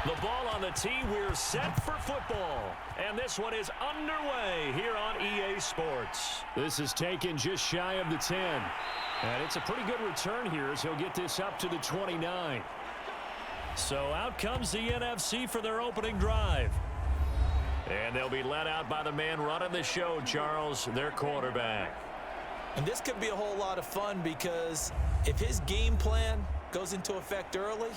The ball on the tee. We're set for football. And this one is underway here on EA Sports. This is taken just shy of the 10. And it's a pretty good return here as he'll get this up to the 29. So out comes the NFC for their opening drive. And they'll be led out by the man running the show, Charles, their quarterback. And this could be a whole lot of fun because if his game plan goes into effect early,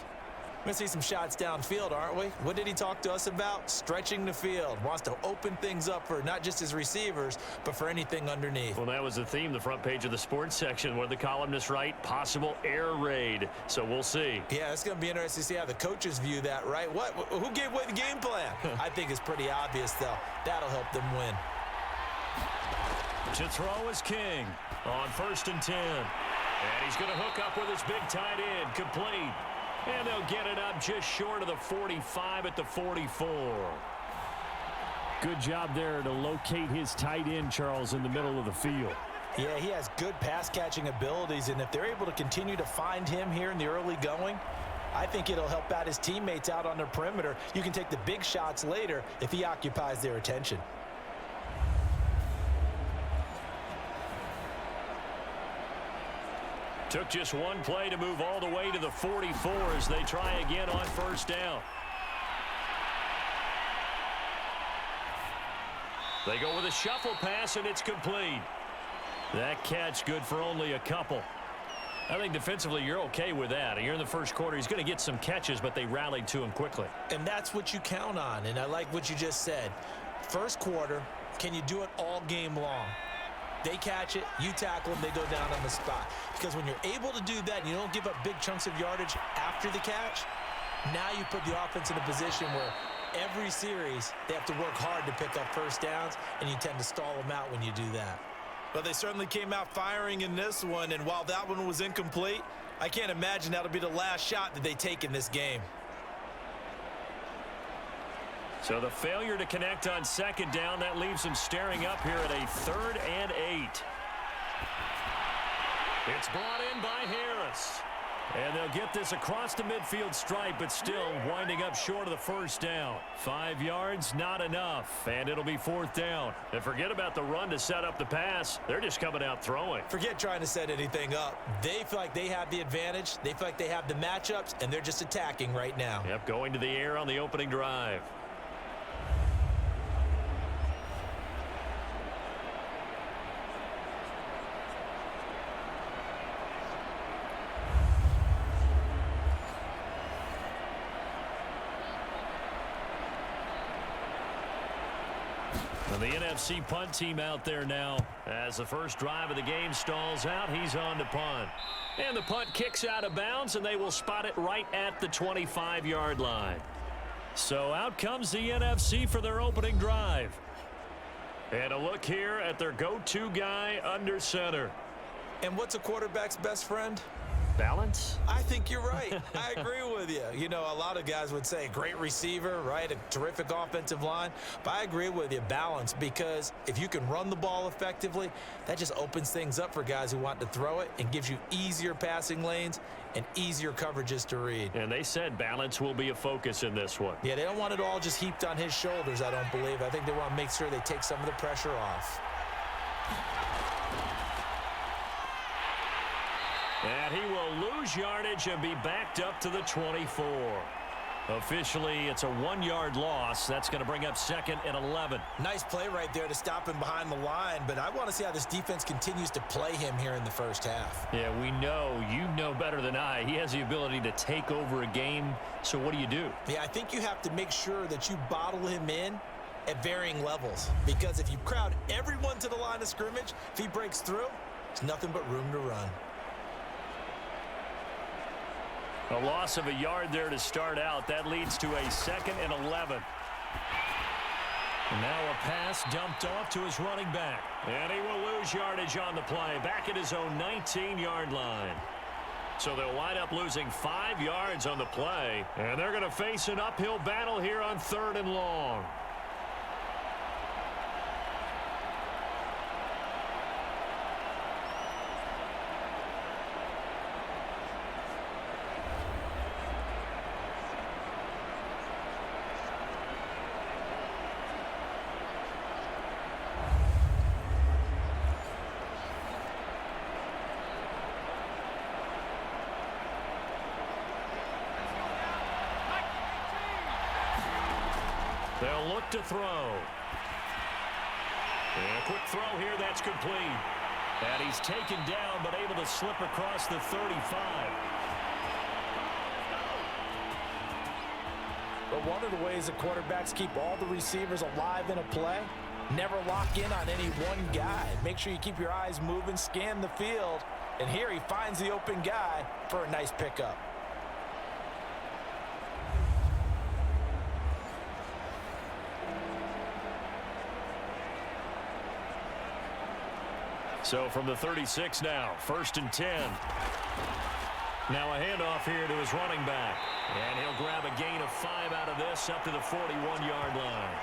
we're going to see some shots downfield, aren't we? What did he talk to us about? Stretching the field. Wants to open things up for not just his receivers, but for anything underneath. Well, that was the theme, the front page of the sports section, where the columnists write possible air raid. So we'll see. Yeah, it's going to be interesting to see how the coaches view that, right? Who gave away the game plan? I think it's pretty obvious, though. That'll help them win. To throw is King on 1st and 10. And he's going to hook up with his big tight end. Complete. And they'll get it up just short of the 45 at the 44. Good job there to locate his tight end, Charles, in the middle of the field. Yeah, he has good pass-catching abilities, and if they're able to continue to find him here in the early going, I think it'll help out his teammates out on their perimeter. You can take the big shots later if he occupies their attention. Took just one play to move all the way to the 44 as they try again on 1st down. They go with a shuffle pass, and it's complete. That catch good for only a couple. I think defensively you're okay with that. You're in the first quarter. He's going to get some catches, but they rallied to him quickly. And that's what you count on, and I like what you just said. First quarter, can you do it all game long? They catch it, you tackle them, they go down on the spot. Because when you're able to do that and you don't give up big chunks of yardage after the catch, now you put the offense in a position where every series they have to work hard to pick up first downs, and you tend to stall them out when you do that. Well, they certainly came out firing in this one, and while that one was incomplete, I can't imagine that'll be the last shot that they take in this game. So the failure to connect on 2nd down, that leaves them staring up here at a 3rd and 8. It's brought in by Harris. And they'll get this across the midfield stripe, but still winding up short of the 1st down. 5 yards, not enough, and it'll be 4th down. And forget about the run to set up the pass. They're just coming out throwing. Forget trying to set anything up. They feel like they have the advantage. They feel like they have the matchups, and they're just attacking right now. Yep, going to the air on the opening drive. The NFC punt team out there now. As the first drive of the game stalls out, he's on to punt. And the punt kicks out of bounds, and they will spot it right at the 25-yard line. So out comes the NFC for their opening drive. And a look here at their go-to guy under center. And what's a quarterback's best friend? Balance? I think you're right. I agree with you. You know, a lot of guys would say great receiver, right? A terrific offensive line. But I agree with you, balance, because if you can run the ball effectively, that just opens things up for guys who want to throw it and gives you easier passing lanes and easier coverages to read. And they said balance will be a focus in this one. Yeah, they don't want it all just heaped on his shoulders, I don't believe. I think they want to make sure they take some of the pressure off. And he will lose yardage and be backed up to the 24. Officially, it's a 1-yard loss. That's going to bring up 2nd and 11. Nice play right there to stop him behind the line, but I want to see how this defense continues to play him here in the first half. Yeah, we know. You know better than I. He has the ability to take over a game, so what do you do? Yeah, I think you have to make sure that you bottle him in at varying levels, because if you crowd everyone to the line of scrimmage, if he breaks through, there's nothing but room to run. A loss of a yard there to start out. That leads to a 2nd and 11. And now a pass dumped off to his running back. And he will lose yardage on the play. Back at his own 19-yard line. So they'll wind up losing 5 yards on the play. And they're going to face an uphill battle here on 3rd and long. They'll look to throw. And a quick throw here, that's complete. And he's taken down, but able to slip across the 35. But one of the ways that quarterbacks keep all the receivers alive in a play, never lock in on any one guy. Make sure you keep your eyes moving, scan the field, and here he finds the open guy for a nice pickup. So from the 36 now, 1st and 10. Now a handoff here to his running back. And he'll grab a gain of 5 out of this up to the 41-yard line.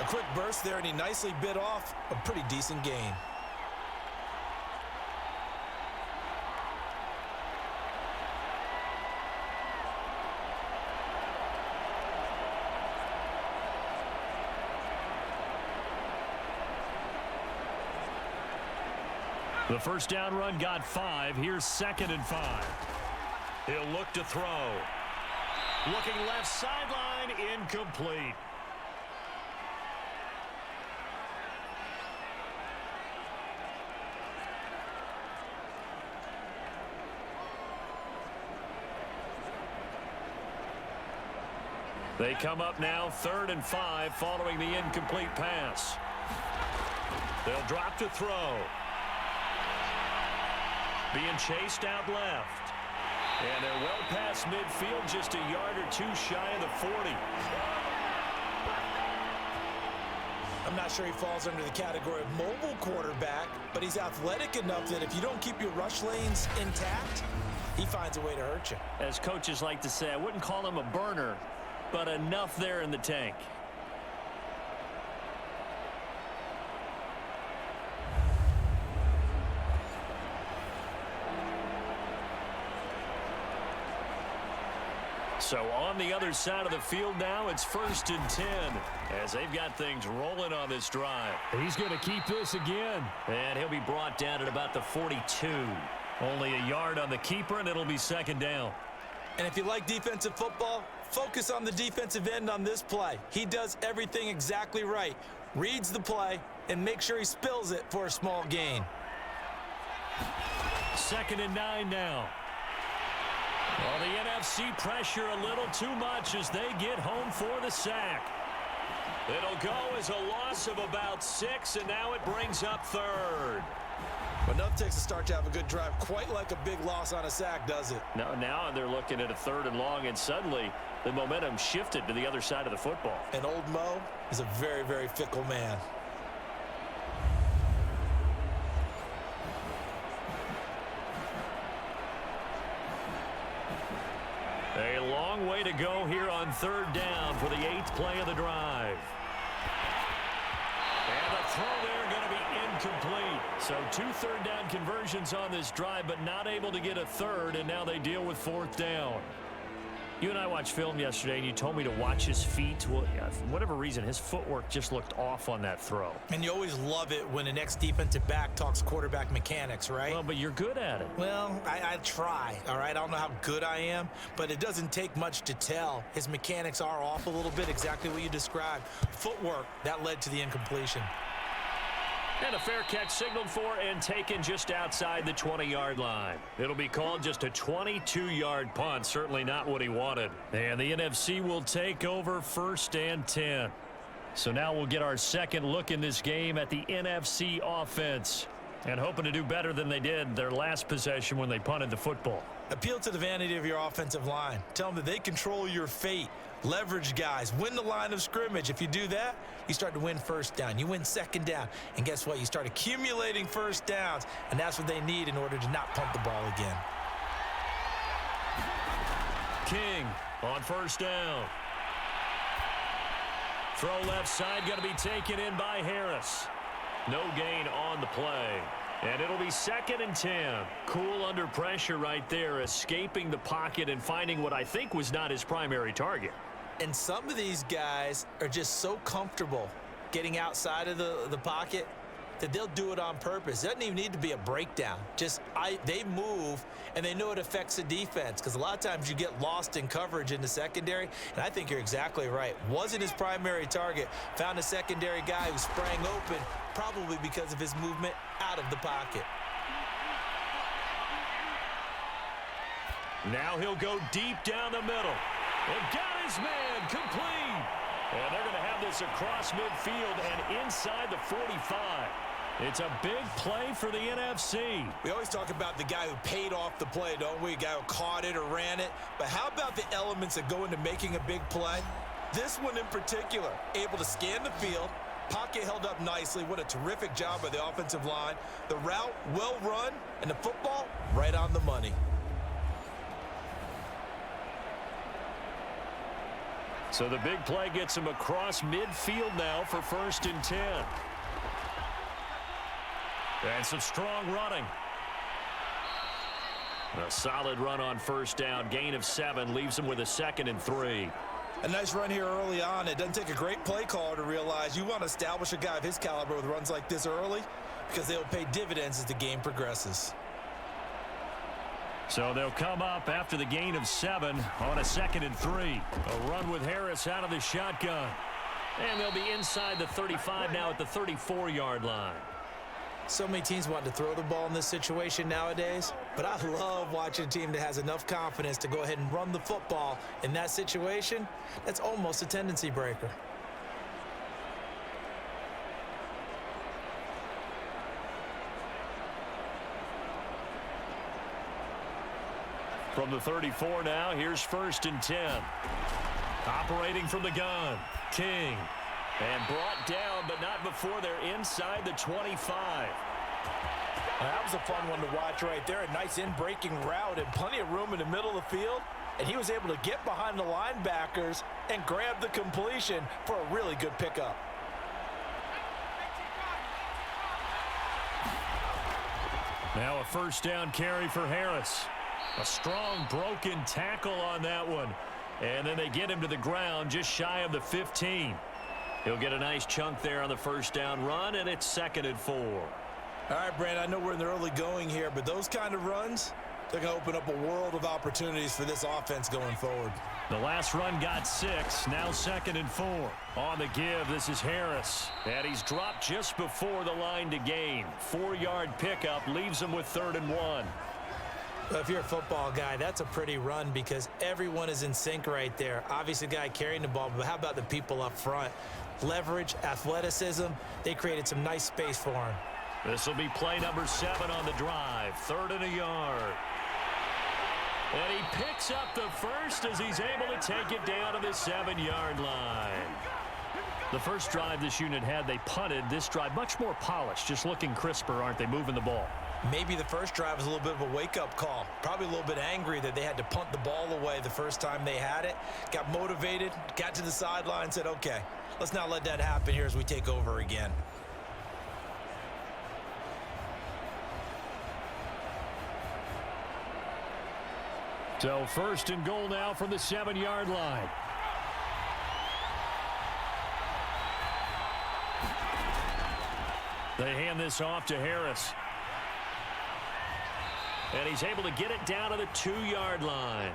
A quick burst there, and he nicely bit off a pretty decent gain. The first down run got 5. Here's 2nd and 5. He'll look to throw. Looking left sideline, incomplete. They come up now 3rd and 5 following the incomplete pass. They'll drop to throw. Being chased out left. And they're well past midfield, just a yard or two shy of the 40. I'm not sure he falls under the category of mobile quarterback, but he's athletic enough that if you don't keep your rush lanes intact, he finds a way to hurt you. As coaches like to say, I wouldn't call him a burner, but enough there in the tank. So on the other side of the field now, it's 1st and 10 as they've got things rolling on this drive. He's going to keep this again. And he'll be brought down at about the 42. Only a yard on the keeper, and it'll be 2nd down. And if you like defensive football, focus on the defensive end on this play. He does everything exactly right. Reads the play and makes sure he spills it for a small gain. 2nd and 9 now. Well, the NFC pressure a little too much as they get home for the sack. It'll go as a loss of about 6, and now it brings up 3rd. But enough takes to start to have a good drive, quite like a big loss on a sack, does it? No, now they're looking at a 3rd and long, and suddenly the momentum shifted to the other side of the football. And old Mo is a very, very fickle man. A long way to go here on 3rd down for the 8th play of the drive. And the throw there going to be incomplete. So 2 3rd down conversions on this drive, but not able to get a 3rd, and now they deal with 4th down. You and I watched film yesterday, and you told me to watch his feet. Well, yeah, for whatever reason, his footwork just looked off on that throw. And you always love it when an ex-defensive back talks quarterback mechanics, right? Well, but you're good at it. Well, I try, all right? I don't know how good I am, but it doesn't take much to tell. His mechanics are off a little bit, exactly what you described. Footwork, that led to the incompletion. And a fair catch signaled for and taken just outside the 20-yard line. It'll be called just a 22-yard punt, certainly not what he wanted. And the NFC will take over 1st and 10. So now we'll get our second look in this game at the NFC offense. And hoping to do better than they did their last possession when they punted the football. Appeal to the vanity of your offensive line. Tell them that they control your fate. Leverage guys. Win the line of scrimmage. If you do that, you start to win 1st down. You win 2nd down. And guess what? You start accumulating 1st downs. And that's what they need in order to not punt the ball again. King on 1st down. Throw left side going to be taken in by Harris. No gain on the play. And it'll be 2nd and 10. Cool under pressure right there, escaping the pocket and finding what I think was not his primary target. And some of these guys are just so comfortable getting outside of the pocket that they'll do it on purpose. It doesn't even need to be a breakdown. They move, and they know it affects the defense, because a lot of times you get lost in coverage in the secondary, and I think you're exactly right. Wasn't his primary target. Found a secondary guy who sprang open, probably because of his movement out of the pocket. Now he'll go deep down the middle. And got his man complete. And they're going to have this across midfield and inside the 45. It's a big play for the NFC. We always talk about the guy who paid off the play, don't we? A guy who caught it or ran it. But how about the elements that go into making a big play? This one in particular, able to scan the field, pocket held up nicely. What a terrific job by the offensive line. The route, well run, and the football, right on the money. So the big play gets him across midfield now for 1st and 10. And some strong running. A solid run on 1st down. Gain of 7 leaves him with a 2nd and 3. A nice run here early on. It doesn't take a great play caller to realize you want to establish a guy of his caliber with runs like this early, because they'll pay dividends as the game progresses. So they'll come up after the gain of 7 on a 2nd and 3. A run with Harris out of the shotgun. And they'll be inside the 35 now at the 34-yard line. So many teams want to throw the ball in this situation nowadays, but I love watching a team that has enough confidence to go ahead and run the football in that situation. That's almost a tendency breaker. From the 34 now, here's 1st and 10. Operating from the gun, King. And brought down, but not before they're inside the 25. That was a fun one to watch right there. A nice in-breaking route and plenty of room in the middle of the field. And he was able to get behind the linebackers and grab the completion for a really good pickup. Now a 1st down carry for Harris. A strong broken tackle on that one. And then they get him to the ground just shy of the 15. He'll get a nice chunk there on the 1st down run, and it's 2nd and 4. All right, Brandon, I know we're in the early going here, but those kind of runs, they're going to open up a world of opportunities for this offense going forward. The last run got 6, now 2nd and 4. On the give, this is Harris. And he's dropped just before the line to gain. 4-yard pickup leaves him with 3rd and 1. Well, if you're a football guy, that's a pretty run because everyone is in sync right there. Obviously, the guy carrying the ball, but how about the people up front? Leverage, athleticism, they created some nice space for him. This will be play number 7 on the drive. 3rd and a yard. And he picks up the first as he's able to take it down to the 7-yard line. The first drive this unit had, they punted. This drive, much more polished, just looking crisper, aren't they, moving the ball? Maybe the first drive was a little bit of a wake-up call. Probably a little bit angry that they had to punt the ball away the first time they had it. Got motivated, got to the sideline, said, okay, let's not let that happen here as we take over again. So 1st and goal now from the 7-yard line. They hand this off to Harris. And he's able to get it down to the 2-yard line.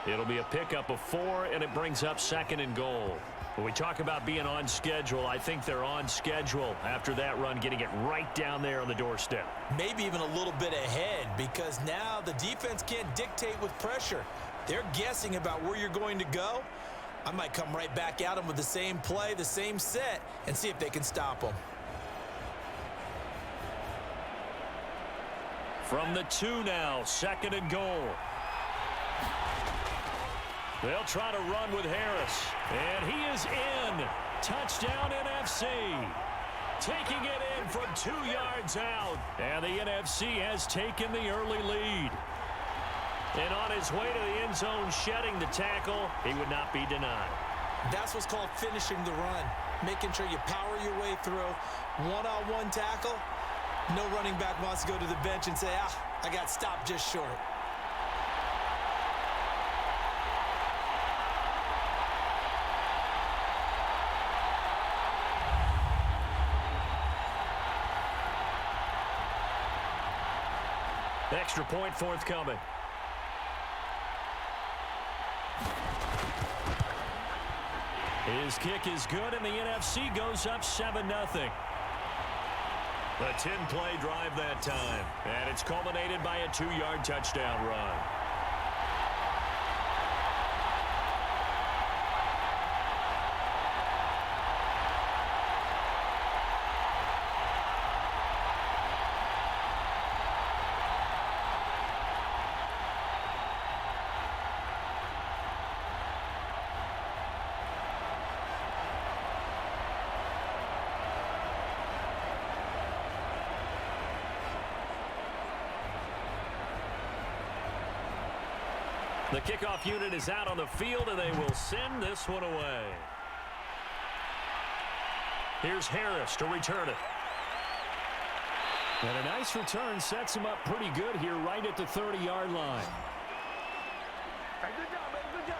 It'll be a pickup of 4, and it brings up 2nd and goal. When we talk about being on schedule, I think they're on schedule after that run, getting it right down there on the doorstep. Maybe even a little bit ahead, because now the defense can't dictate with pressure. They're guessing about where you're going to go. I might come right back at them with the same play, the same set, and see if they can stop them. From the 2 now, 2nd and goal. They'll try to run with Harris. And he is in. Touchdown NFC. Taking it in from 2 yards out. And the NFC has taken the early lead. And on his way to the end zone, shedding the tackle, he would not be denied. That's what's called finishing the run. Making sure you power your way through. One-on-one tackle. No running back wants to go to the bench and say, I got stopped just short. Extra point forthcoming. His kick is good, and the NFC goes up 7-0. A 10-play drive that time, and it's culminated by a 2-yard touchdown run. The kickoff unit is out on the field, and they will send this one away. Here's Harris to return it. And a nice return sets him up pretty good here right at the 30-yard line. Good job, man. Good job.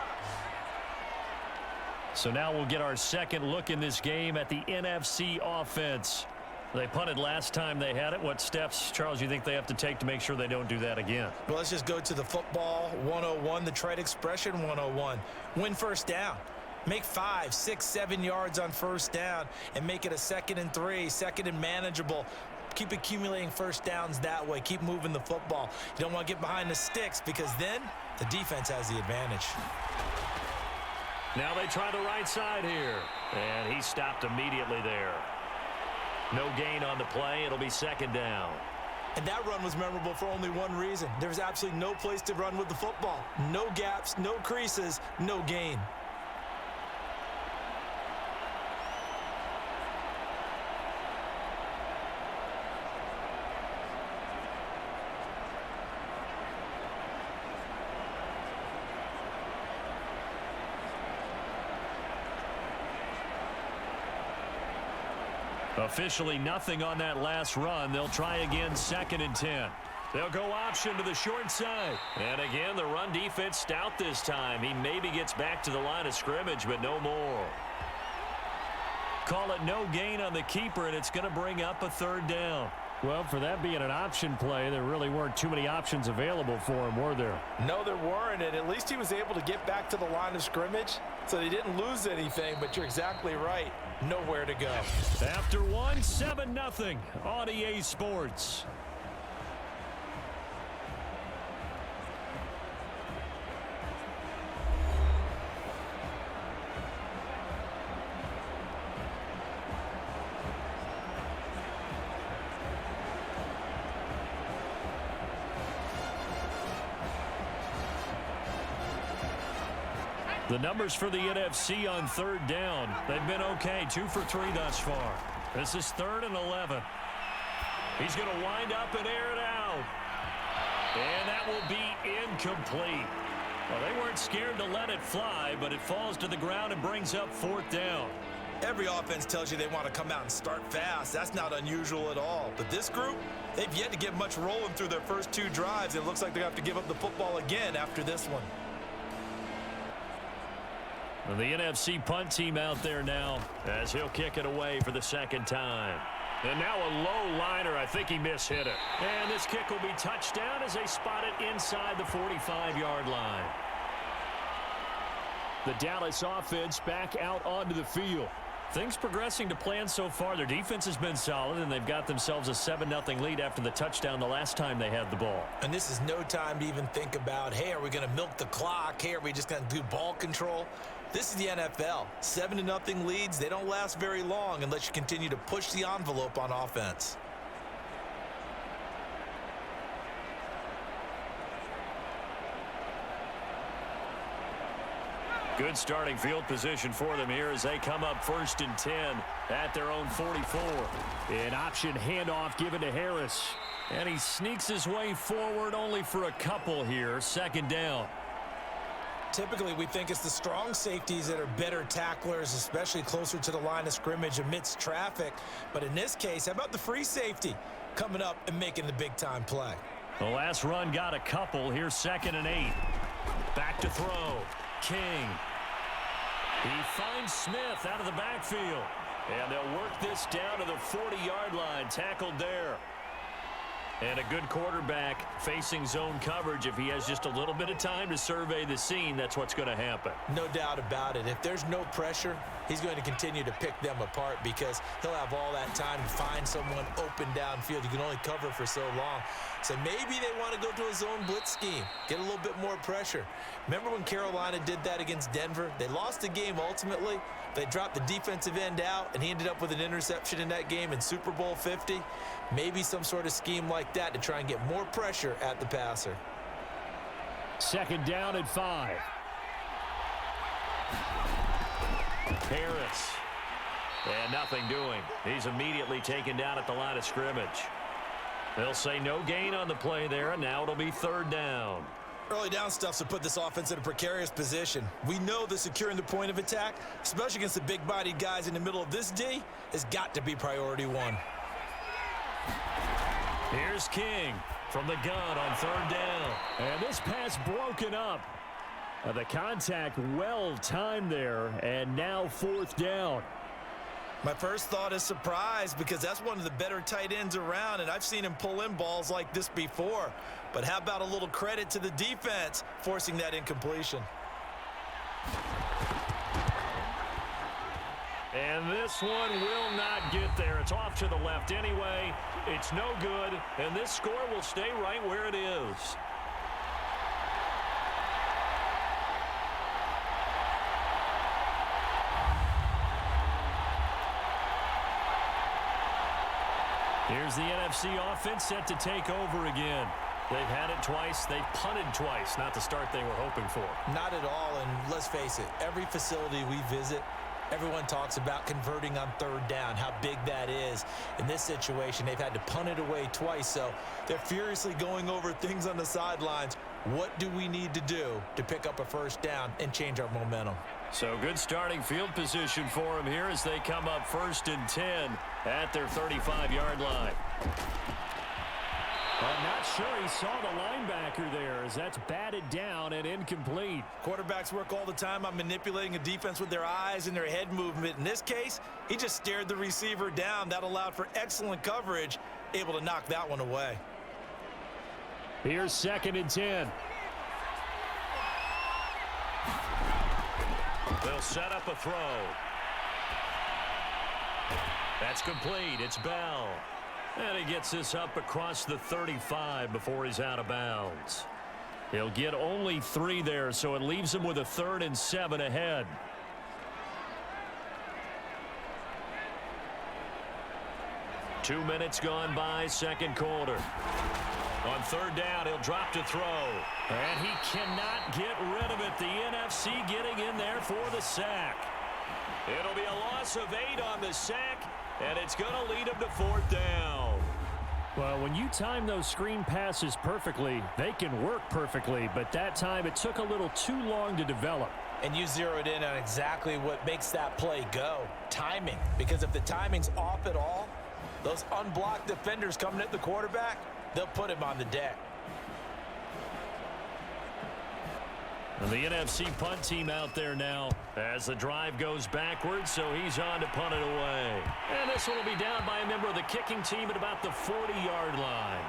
So now we'll get our second look in this game at the NFC offense. They punted last time they had it. What steps, Charles, you think they have to take to make sure they don't do that again? Well, let's just go to the football 101, the trade expression 101. Win first down. Make 5, 6, 7 yards on first down and make it a 2nd and 3, 2nd and manageable. Keep accumulating first downs that way. Keep moving the football. You don't want to get behind the sticks because then the defense has the advantage. Now they try the right side here. And he stopped immediately there. No gain on the play. It'll be 2nd down. And that run was memorable for only one reason. There was absolutely no place to run with the football. No gaps, no creases, no gain. Officially nothing on that last run. They'll try again 2nd and 10. They'll go option to the short side. And again, the run defense stout this time. He maybe gets back to the line of scrimmage, but no more. Call it no gain on the keeper, and it's going to bring up a 3rd down. Well, for that being an option play, there really weren't too many options available for him, were there? No, there weren't, and at least he was able to get back to the line of scrimmage, so they didn't lose anything, but you're exactly right. Nowhere to go. After one, 7-0 on EA Sports. The numbers for the NFC on 3rd down, they've been okay, 2 for 3 thus far. This is 3rd and 11. He's going to wind up and air it out. And that will be incomplete. Well, they weren't scared to let it fly, but it falls to the ground and brings up 4th down. Every offense tells you they want to come out and start fast. That's not unusual at all. But this group, they've yet to get much rolling through their first 2 drives. It looks like they're going to have to give up the football again after this one. And the NFC punt team out there now as he'll kick it away for the 2nd time. And now a low liner. I think he mishit it. And this kick will be touchdown as they spot it inside the 45-yard line. The Dallas offense back out onto the field. Things progressing to plan so far. Their defense has been solid, and they've got themselves a 7-0 lead after the touchdown the last time they had the ball. And this is no time to even think about, hey, are we going to milk the clock? Hey, are we just going to do ball control? This is the NFL. 7-0 leads, they don't last very long unless you continue to push the envelope on offense. Good starting field position for them here as they come up 1st and 10 at their own 44. An option handoff given to Harris. And he sneaks his way forward only for a couple here. 2nd down. Typically, we think it's the strong safeties that are better tacklers, especially closer to the line of scrimmage amidst traffic. But in this case, how about the free safety coming up and making the big-time play? The last run got a couple. Here's 2nd and 8. Back to throw. King. He finds Smith out of the backfield. And they'll work this down to the 40-yard line. Tackled there. And a good quarterback facing zone coverage, if he has just a little bit of time to survey the scene, that's what's going to happen. No doubt about it. If there's no pressure, he's going to continue to pick them apart because he'll have all that time to find someone open downfield. You can only cover for so long. So maybe they want to go to a zone blitz scheme, get a little bit more pressure. Remember when Carolina did that against Denver? They lost the game ultimately. They dropped the defensive end out, and he ended up with an interception in that game in Super Bowl 50. Maybe some sort of scheme like that to try and get more pressure at the passer. 2nd down and 5. Harris. And nothing doing. He's immediately taken down at the line of scrimmage. They'll say no gain on the play there, and now it'll be 3rd down. Early down stuffs to put this offense in a precarious position. We know that securing the point of attack, especially against the big-bodied guys in the middle of this D, has got to be priority 1. Here's King from the gun on 3rd down. And this pass broken up. The contact well timed there, and now 4th down. My first thought is surprise because that's one of the better tight ends around, and I've seen him pull in balls like this before. But how about a little credit to the defense forcing that incompletion? And this one will not get there. It's off to the left anyway. It's no good, and this score will stay right where it is. Here's the NFC offense set to take over again. They've had it twice. They've punted twice. Not the start they were hoping for. Not at all, and let's face it, every facility we visit, everyone talks about converting on 3rd down, how big that is. In this situation, they've had to punt it away twice, so they're furiously going over things on the sidelines. What do we need to do to pick up a 1st down and change our momentum? So good starting field position for them here as they come up 1st and 10 at their 35-yard line. I'm not sure he saw the linebacker there as that's batted down and incomplete. Quarterbacks work all the time on manipulating a defense with their eyes and their head movement. In this case, he just stared the receiver down. That allowed for excellent coverage, able to knock that one away. Here's 2nd and 10. They'll set up a throw. That's complete. It's Bell. And he gets this up across the 35 before he's out of bounds. He'll get only 3 there, so it leaves him with a 3rd and 7 ahead. Two minutes gone by, 2nd quarter. On 3rd down, he'll drop to throw. And he cannot get rid of it. The NFC getting in there for the sack. It'll be a loss of 8 on the sack, and it's going to lead him to 4th down. Well, when you time those screen passes perfectly, they can work perfectly, but that time it took a little too long to develop. And you zeroed in on exactly what makes that play go. Timing. Because if the timing's off at all, those unblocked defenders coming at the quarterback, they'll put him on the deck. And the NFC punt team out there now as the drive goes backwards, so he's on to punt it away. And this one will be down by a member of the kicking team at about the 40-yard line.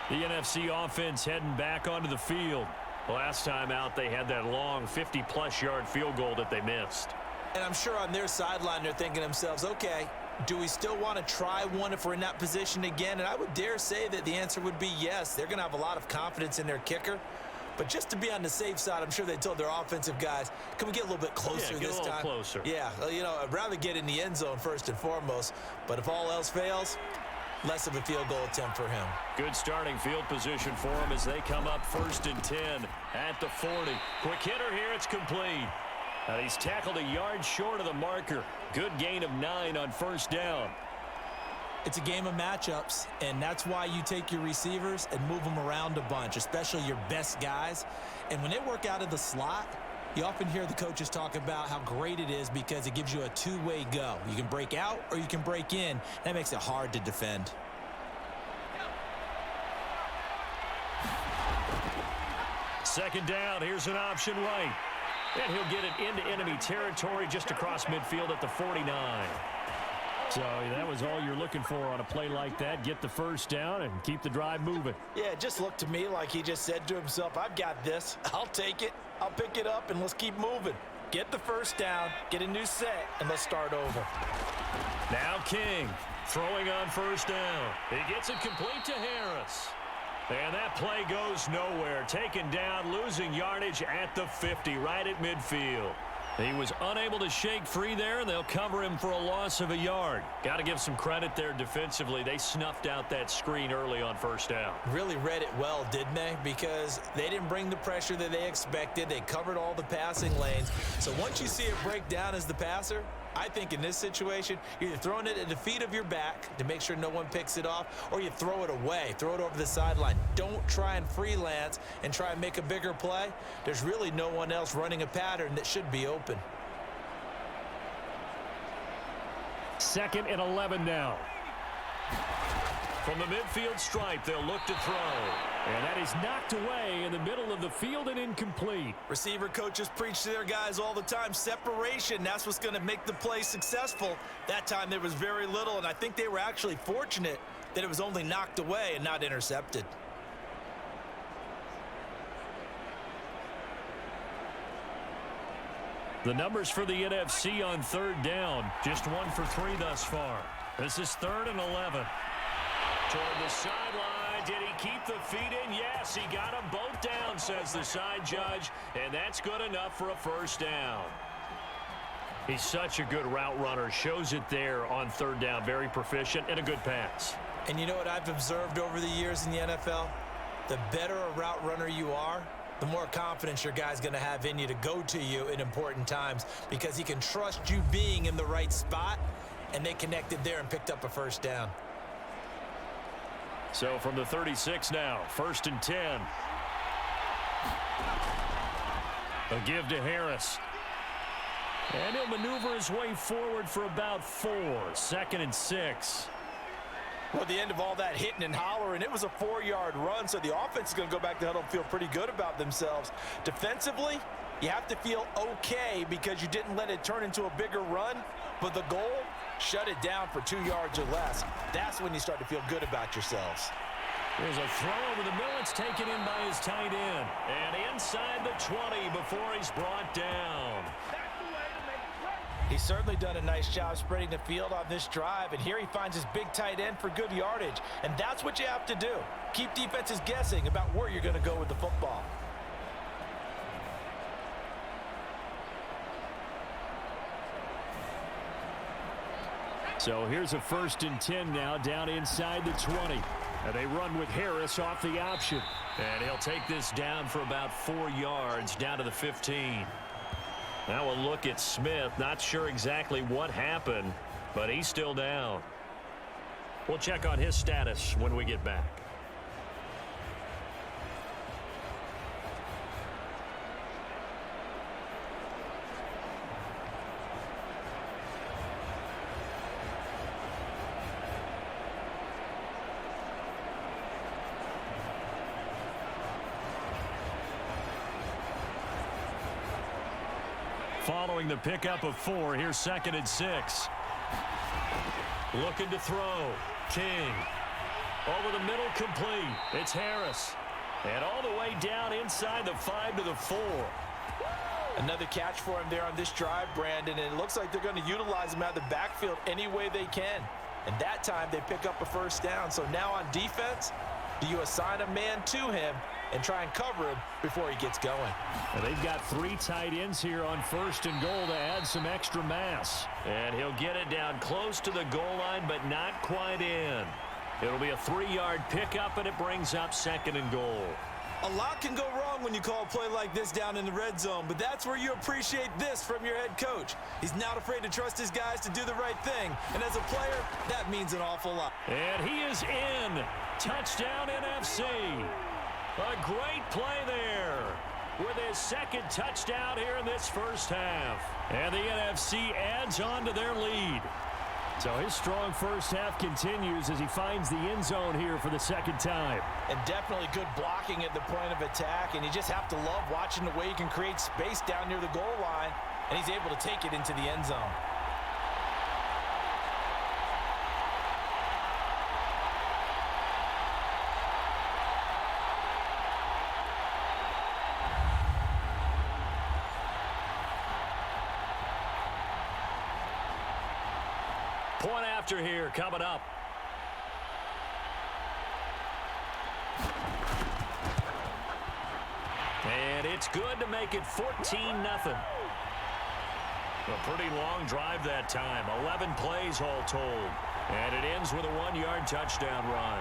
The NFC offense heading back onto the field. Last time out, they had that long 50-plus yard field goal that they missed. And I'm sure on their sideline, they're thinking to themselves, okay, do we still want to try one if we're in that position again? And I would dare say that the answer would be yes. They're going to have a lot of confidence in their kicker. But just to be on the safe side, I'm sure they told their offensive guys, can we get a little bit closer this time? Get a little closer. Yeah, you know, I'd rather get in the end zone first and foremost. But if all else fails, less of a field goal attempt for him. Good starting field position for him as they come up 1st and 10 at the 40. Quick hitter here, it's complete. And he's tackled a yard short of the marker. Good gain of 9 on 1st down. It's a game of matchups, and that's why you take your receivers and move them around a bunch, especially your best guys. And when they work out of the slot, you often hear the coaches talk about how great it is because it gives you a two-way go. You can break out or you can break in. That makes it hard to defend. Second down, here's an option right. And he'll get it into enemy territory just across midfield at the 49. So that was all you're looking for on a play like that. Get the first down and keep the drive moving. Yeah, it just looked to me like he just said to himself, I've got this. I'll take it. I'll pick it up, and let's keep moving. Get the first down, get a new set, and let's start over. Now King throwing on first down. He gets it complete to Harris. And that play goes nowhere. Taken down, losing yardage at the 50, right at midfield. He was unable to shake free there, and they'll cover him for a loss of a yard. Got to give some credit there defensively. They snuffed out that screen early on first down. Really read it well, didn't they? Because they didn't bring the pressure that they expected. They covered all the passing lanes. So once you see it break down as the passer, I think in this situation, you're either throwing it at the feet of your back to make sure no one picks it off, or you throw it away, throw it over the sideline. Don't try and freelance and try and make a bigger play. There's really no one else running a pattern that should be open. 2nd and 11 now. From the midfield stripe, they'll look to throw. And that is knocked away in the middle of the field and incomplete. Receiver coaches preach to their guys all the time. Separation, that's what's going to make the play successful. That time there was very little, and I think they were actually fortunate that it was only knocked away and not intercepted. The numbers for the NFC on 3rd down, just 1 for 3 thus far. This is 3rd and 11. Toward the sideline, did he keep the feet in? Yes, he got them both down, says the side judge, and that's good enough for a first down. He's such a good route runner, shows it there on 3rd down, very proficient and a good pass. And you know what I've observed over the years in the NFL? The better a route runner you are, the more confidence your guy's going to have in you to go to you in important times, because he can trust you being in the right spot, and they connected there and picked up a first down. So from the 36 now, 1st and 10. A give to Harris. And he'll maneuver his way forward for about 4. 2nd and 6. Well, at the end of all that hitting and hollering, it was a 4-yard run, so the offense is going to go back to huddle and feel pretty good about themselves. Defensively, you have to feel okay because you didn't let it turn into a bigger run, but the goal, shut it down for 2 yards or less. That's when you start to feel good about yourselves. There's a throw over the middle. It's taken in by his tight end. And inside the 20 before he's brought down. He's certainly done a nice job spreading the field on this drive, and here he finds his big tight end for good yardage. And that's what you have to do. Keep defenses guessing about where you're going to go with the football. So here's a 1st and 10 now down inside the 20. And they run with Harris off the option. And he'll take this down for about 4 yards down to the 15. Now we'll look at Smith. Not sure exactly what happened, but he's still down. We'll check on his status when we get back. Following the pickup of 4, here's 2nd and 6. Looking to throw. King. Over the middle, complete. It's Harris. And all the way down inside the 5 to the 4. Another catch for him there on this drive, Brandon, and it looks like they're going to utilize him out of the backfield any way they can. And that time they pick up a first down. So now on defense, do you assign a man to him and try and cover him before he gets going? And they've got 3 tight ends here on 1st and goal to add some extra mass. And he'll get it down close to the goal line, but not quite in. It'll be a 3-yard pickup, and it brings up 2nd and goal. A lot can go wrong when you call a play like this down in the red zone, but that's where you appreciate this from your head coach. He's not afraid to trust his guys to do the right thing, and as a player, that means an awful lot. And he is in. Touchdown, NFC. A great play there with his 2nd touchdown here in this first half. And the NFC adds on to their lead. So his strong first half continues as he finds the end zone here for the 2nd time. And definitely good blocking at the point of attack, and you just have to love watching the way he can create space down near the goal line, and he's able to take it into the end zone. Point after here coming up. And it's good to make it 14-0. A pretty long drive that time. 11 plays all told. And it ends with a 1-yard touchdown run.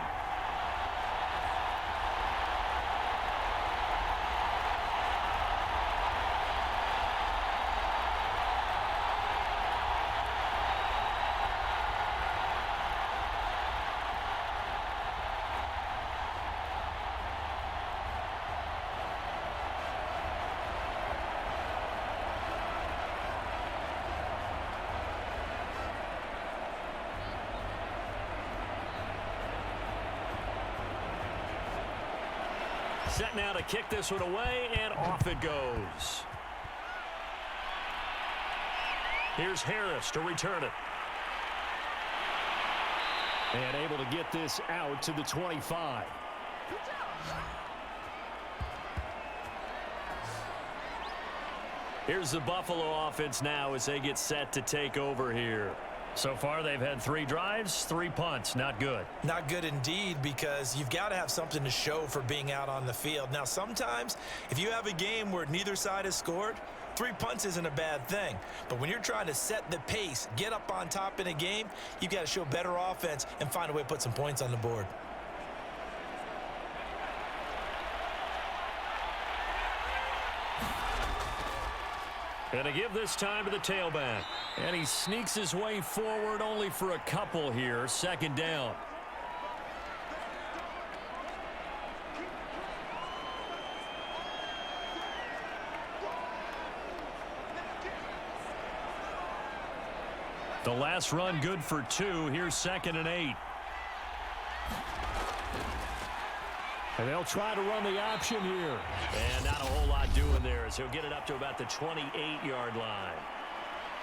Set now to kick this one away, and off it goes. Here's Harris to return it. And able to get this out to the 25. Here's the Buffalo offense now as they get set to take over here. So far, they've had 3 drives, 3 punts. Not good. Not good indeed, because you've got to have something to show for being out on the field. Now, sometimes, if you have a game where neither side has scored, 3 punts isn't a bad thing. But when you're trying to set the pace, get up on top in a game, you've got to show better offense and find a way to put some points on the board. And to give this time to the tailback. And he sneaks his way forward only for a couple here. 2nd down. The last run good for 2. Here's 2nd and 8. And they'll try to run the option here. And not a whole lot doing there as he'll get it up to about the 28-yard line.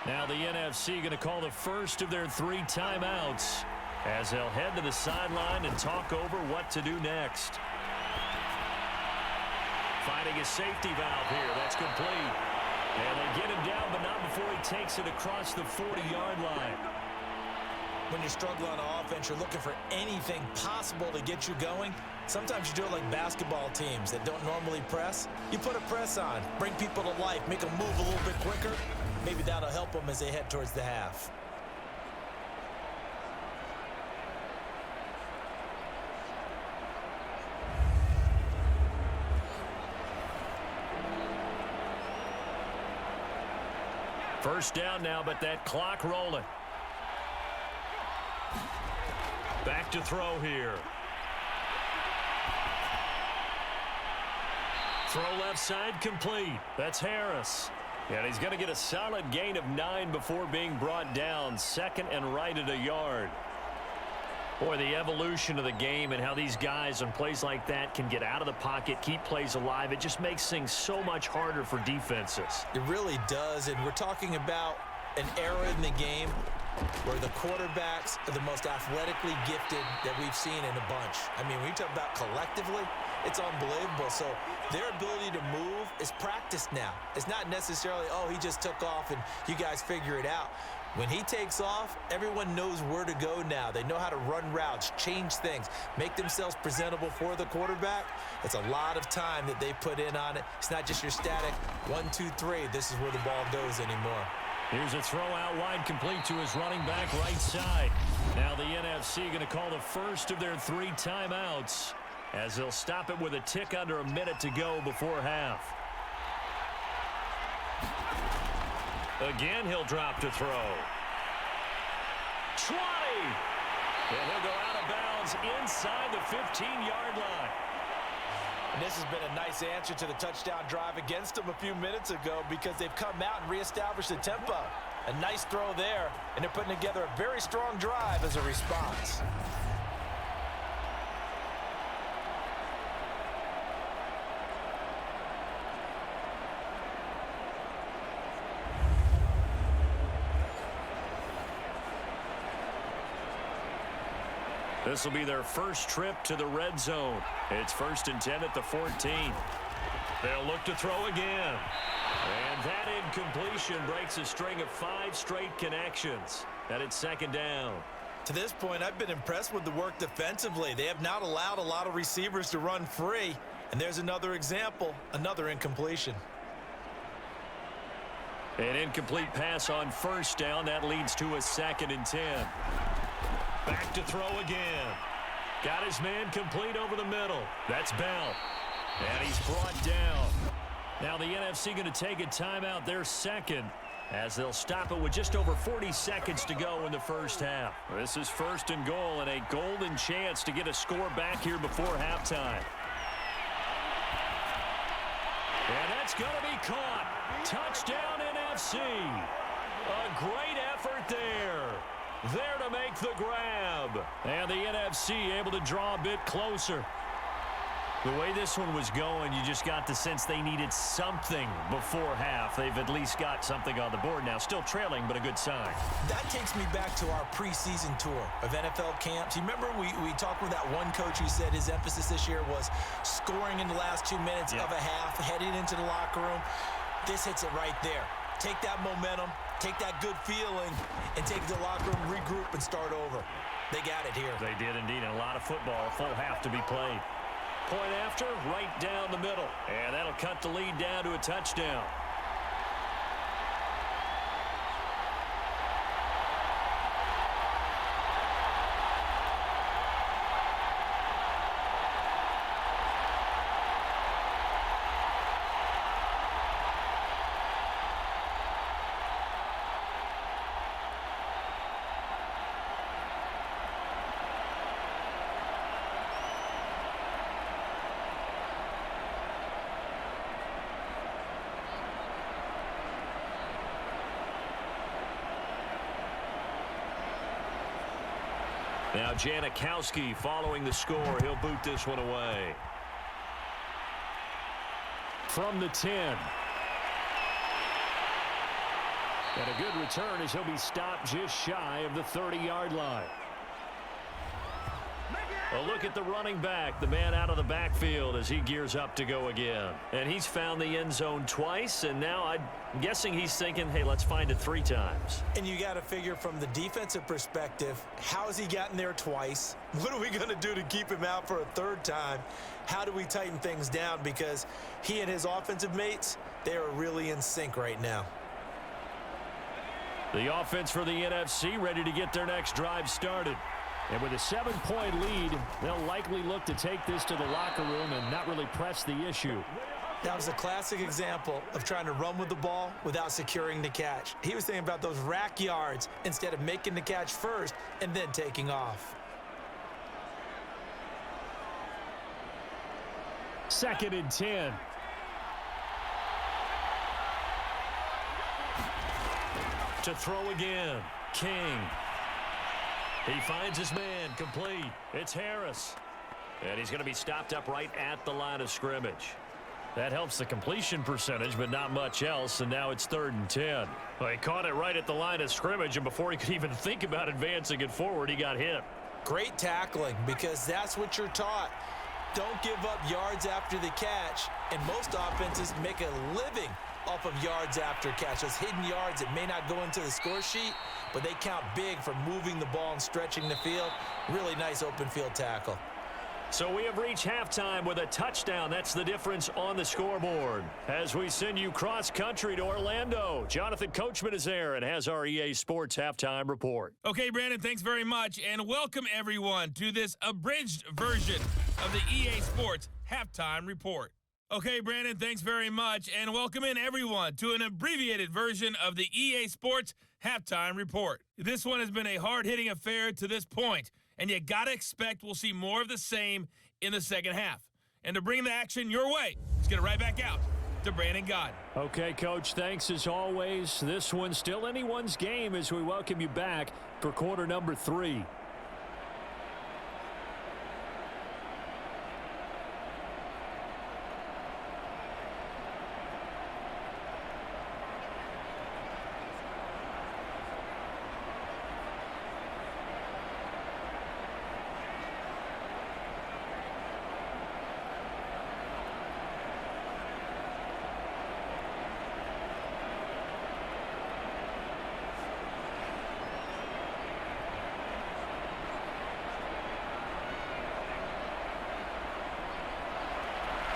Now the NFC going to call the first of their 3 timeouts as they'll head to the sideline and talk over what to do next. Finding a safety valve here. That's complete. And they get him down, but not before he takes it across the 40-yard line. When you're struggling on offense, you're looking for anything possible to get you going. Sometimes you do it like basketball teams that don't normally press. You put a press on, bring people to life, make them move a little bit quicker. Maybe that'll help them as they head towards the half. First down now, but that clock rolling. Back to throw here. Throw left side complete. That's Harris. And he's going to get a solid gain of 9 before being brought down. 2nd and right at a yard. Boy, the evolution of the game and how these guys on plays like that can get out of the pocket, keep plays alive. It just makes things so much harder for defenses. It really does, and we're talking about an era in the game where the quarterbacks are the most athletically gifted that we've seen in a bunch. I mean, when you talk about collectively, it's unbelievable. So their ability to move is practiced now. It's not necessarily, oh, he just took off and you guys figure it out. When he takes off, everyone knows where to go now. They know how to run routes, change things, make themselves presentable for the quarterback. It's a lot of time that they put in on it. It's not just your static 1, 2, 3. This is where the ball goes anymore. Here's a throw out wide complete to his running back right side. Now the NFC going to call the first of their 3 timeouts as they'll stop it with a tick under a minute to go before half. Again, he'll drop to throw. 20! And he'll go out of bounds inside the 15-yard line. And this has been a nice answer to the touchdown drive against them a few minutes ago because they've come out and reestablished the tempo. A nice throw there, and they're putting together a very strong drive as a response. This will be their first trip to the red zone. It's 1st and 10 at the 14. They'll look to throw again. And that incompletion breaks a string of 5 straight connections. and it's second down. To this point, I've been impressed with the work defensively. They have not allowed a lot of receivers to run free. And there's another example, another incompletion. An incomplete pass on first down. That leads to a 2nd and 10. Back to throw again. Got his man complete over the middle. That's Bell. And he's brought down. Now the NFC going to take a timeout, their second, as they'll stop it with just over 40 seconds to go in the first half. This is 1st and goal and a golden chance to get a score back here before halftime. And that's going to be caught. Touchdown NFC. A great effort there. There to make the grab. And the NFC able to draw a bit closer. The way this one was going, you just got the sense they needed something before half. They've at least got something on the board now. Still trailing, but a good sign. That takes me back to our preseason tour of NFL camps. You remember we talked with that one coach who said his emphasis this year was scoring in the last 2 minutes of a half, heading into the locker room. This hits it right there. Take that momentum, take that good feeling, and take it to the locker room, regroup, and start over. They got it here. They did indeed, and a lot of football, a full half to be played. Point after, right down the middle. And that'll cut the lead down to a touchdown. Now Janikowski following the score. He'll boot this one away. From the 10. And a good return as he'll be stopped just shy of the 30-yard line. A look at the running back, the man out of the backfield as he gears up to go again. And he's found the end zone twice, and now I'm guessing he's thinking, hey, let's find it 3 times. And you got to figure from the defensive perspective, how has he gotten there twice? What are we going to do to keep him out for a 3rd time? How do we tighten things down? Because he and his offensive mates, they are really in sync right now. The offense for the NFC ready to get their next drive started. And with a 7-point lead, they'll likely look to take this to the locker room and not really press the issue. That was a classic example of trying to run with the ball without securing the catch. He was thinking about those rack yards instead of making the catch first and then taking off. 2nd and 10. To throw again. King. He finds his man complete. It's Harris. And he's going to be stopped up right at the line of scrimmage. That helps the completion percentage, but not much else, and now it's 3rd and 10. Well, he caught it right at the line of scrimmage, and before he could even think about advancing it forward, he got hit. Great tackling, because that's what you're taught. Don't give up yards after the catch, and most offenses make a living off of yards after catch. Those hidden yards that may not go into the score sheet, but they count big for moving the ball and stretching the field. Really nice open field tackle. So we have reached halftime with a touchdown. That's the difference on the scoreboard. As we send you cross-country to Orlando, Jonathan Coachman is there and has our EA Sports halftime report. Okay, Brandon, thanks very much, and welcome everyone to this abridged version of the EA Sports halftime report. Okay, Brandon, thanks very much, and welcome in everyone to an abbreviated version of the EA Sports halftime report. This one has been a hard-hitting affair to this point, and you got to expect we'll see more of the same in the second half. And to bring the action your way, let's get it right back out to Brandon Gaudin. Okay, Coach, thanks as always. This one's still anyone's game as we welcome you back for quarter number 3.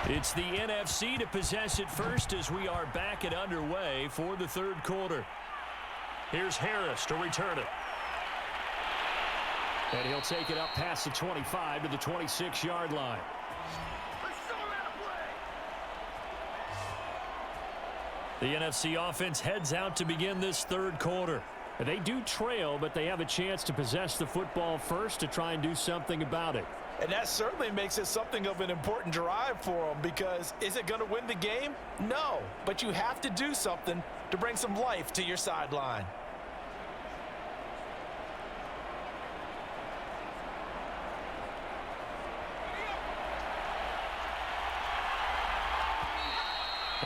It's the NFC to possess it first as we are back and underway for the third quarter. Here's Harris to return it. And he'll take it up past the 25 to the 26-yard line. The NFC offense heads out to begin this third quarter. They do trail, but they have a chance to possess the football first to try and do something about it. And that certainly makes it something of an important drive for them, because is it going to win the game? No, but you have to do something to bring some life to your sideline.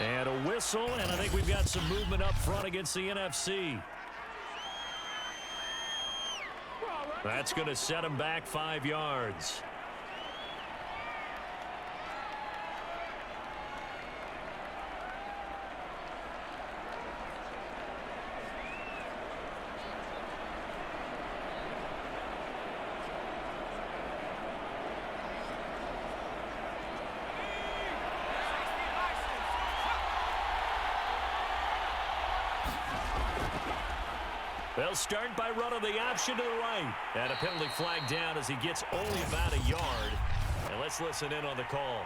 And a whistle, and I think we've got some movement up front against the NFC. That's going to set him back 5 yards. They'll start by running the option to the right. And a penalty flag down as he gets only about a yard. And let's listen in on the call.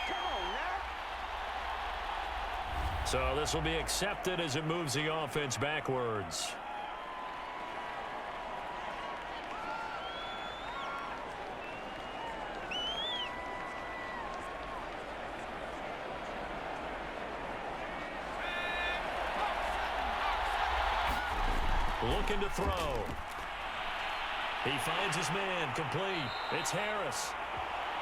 Come on now. So this will be accepted as it moves the offense backwards. Looking to throw. He finds his man, complete. It's Harris.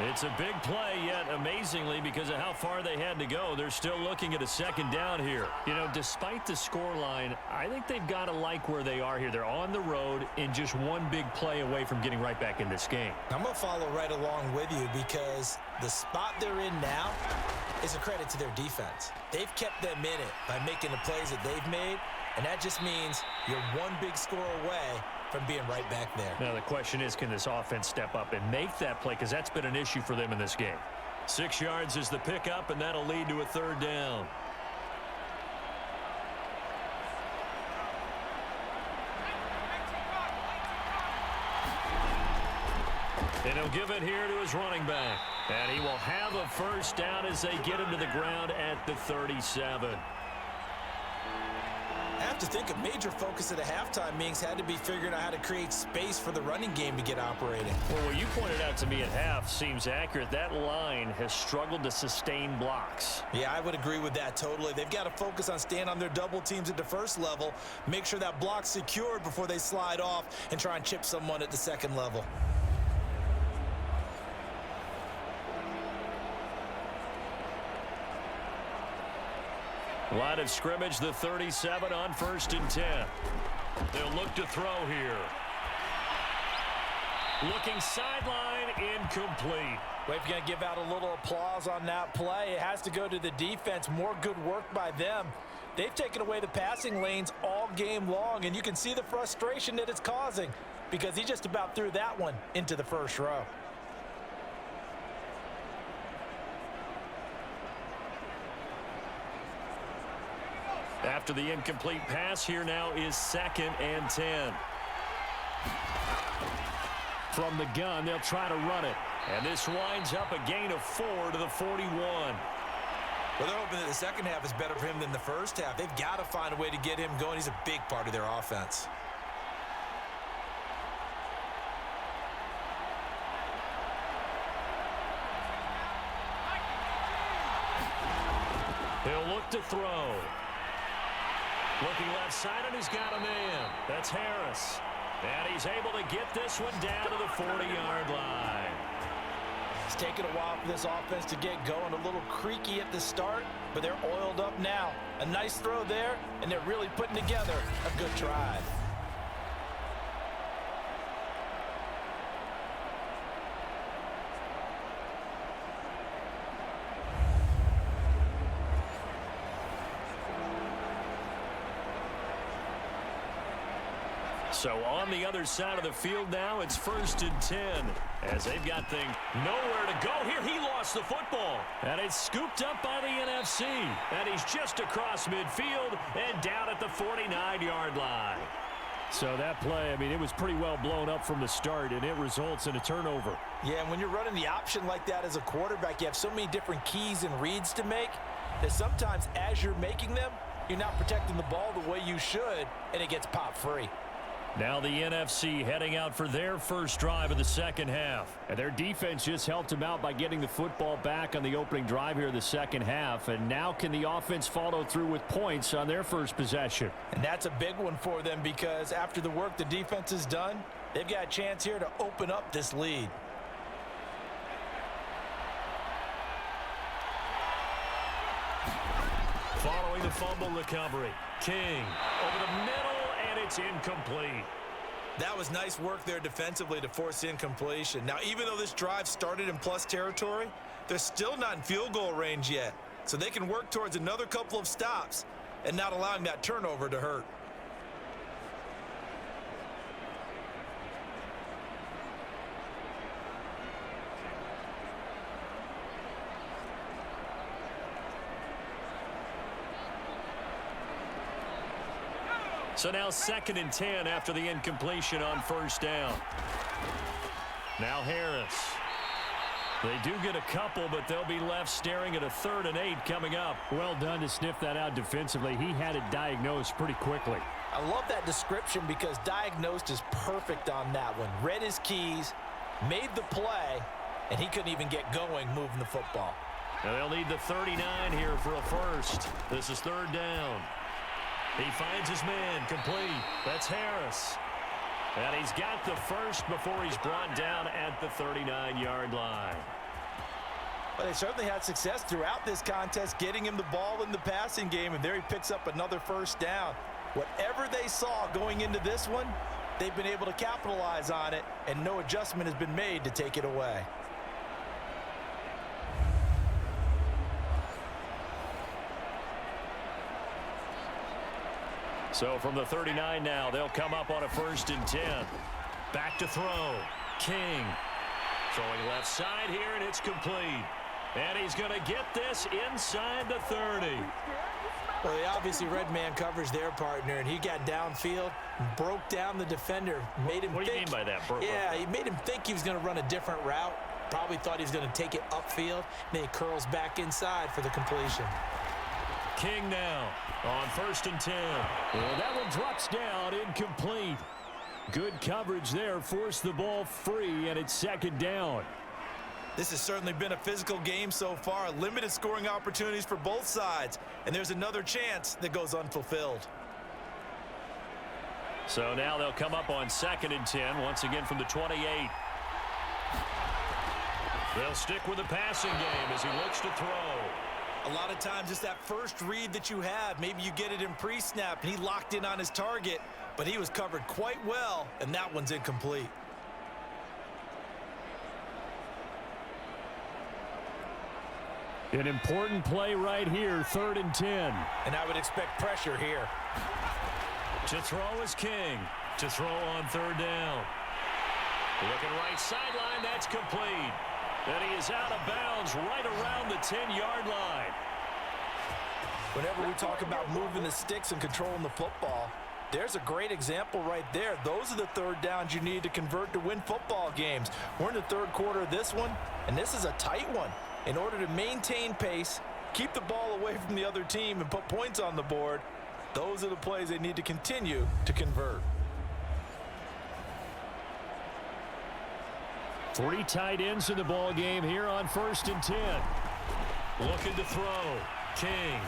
It's a big play, yet amazingly, because of how far they had to go, they're still looking at a second down here. You know, despite the scoreline, I think they've got to like where they are here. They're on the road and just one big play away from getting right back in this game. I'm going to follow right along with you, because the spot they're in now is a credit to their defense. They've kept them in it by making the plays that they've made, and that just means you're one big score away from being right back there. Now the question is, can this offense step up and make that play? Because that's been an issue for them in this game. 6 yards is the pickup, and that'll lead to a third down. And he'll give it here to his running back. And he will have a first down as they get him to the ground at the 37. I have to think a major focus at the halftime meetings had to be figuring out how to create space for the running game to get operating. Well, what you pointed out to me at half seems accurate. That line has struggled to sustain blocks. Yeah, I would agree with that totally. They've got to focus on staying on their double teams at the first level, make sure that block's secured before they slide off and try and chip someone at the second level. Line of scrimmage, the 37 on 1st and 10. They'll look to throw here. Looking sideline, incomplete. Well, if you're going to give out a little applause on that play, it has to go to the defense. More good work by them. They've taken away the passing lanes all game long, and you can see the frustration that it's causing, because he just about threw that one into the first row. After the incomplete pass, here now is 2nd and 10. From the gun, they'll try to run it. And this winds up a gain of 4 to the 41. Well, they're hoping that the second half is better for him than the first half. They've got to find a way to get him going. He's a big part of their offense. He'll look to throw. Looking left side, and he's got a man. That's Harris. And he's able to get this one down to the 40-yard line. It's taken a while for this offense to get going. A little creaky at the start, but they're oiled up now. A nice throw there, and they're really putting together a good drive. So on the other side of the field now, it's 1st and 10. As they've got things nowhere to go here. He lost the football. And it's scooped up by the NFC. And he's just across midfield and down at the 49-yard line. So that play, I mean, it was pretty well blown up from the start, and it results in a turnover. Yeah, and when you're running the option like that as a quarterback, you have so many different keys and reads to make that sometimes as you're making them, you're not protecting the ball the way you should, and it gets popped free. Now the NFC heading out for their first drive of the second half. And their defense just helped them out by getting the football back on the opening drive here in the second half. And now can the offense follow through with points on their first possession? And that's a big one for them because after the work the defense has done, they've got a chance here to open up this lead. Following the fumble recovery, King over the middle. It's incomplete. That was nice work there defensively to force incompletion. Now, even though this drive started in plus territory, they're still not in field goal range yet. So they can work towards another couple of stops and not allowing that turnover to hurt. So now 2nd and 10 after the incompletion on first down. Now Harris. They do get a couple, but they'll be left staring at a 3rd and 8 coming up. Well done to sniff that out defensively. He had it diagnosed pretty quickly. I love that description because diagnosed is perfect on that one. Read his keys, made the play, and he couldn't even get going moving the football. Now they'll need the 39 here for a first. This is 3rd down. He finds his man complete. That's Harris. And he's got the first before he's brought down at the 39-yard line. Well, they certainly had success throughout this contest getting him the ball in the passing game, and there he picks up another first down. Whatever they saw going into this one, they've been able to capitalize on it, and no adjustment has been made to take it away. So from the 39 now, they'll come up on a 1st and 10. Back to throw. King throwing left side here, and it's complete. And he's going to get this inside the 30. Well, they obviously read man coverage their partner, and he got downfield, broke down the defender, made him What do you mean by that? Yeah, he made him think he was going to run a different route. Probably thought he was going to take it upfield. Then he curls back inside for the completion. King now on 1st and 10. Well, that one drops down, incomplete. Good coverage there, forced the ball free, and it's 2nd down. This has certainly been a physical game so far. Limited scoring opportunities for both sides, and there's another chance that goes unfulfilled. So now they'll come up on 2nd and 10, once again from the 28. They'll stick with the passing game as he looks to throw. A lot of times it's that first read that you have. Maybe you get it in pre-snap, and he locked in on his target, but he was covered quite well, and that one's incomplete. An important play right here, 3rd and 10. And I would expect pressure here. To throw is King. To throw on 3rd down. Looking right sideline, that's complete. And he is out of bounds right around the 10-yard line. Whenever we talk about moving the sticks and controlling the football, there's a great example right there. Those are the 3rd downs you need to convert to win football games. We're in the 3rd quarter of this one, and this is a tight one. In order to maintain pace, keep the ball away from the other team, and put points on the board, those are the plays they need to continue to convert. 3 tight ends in the ball game here on 1st and 10. Looking to throw. King.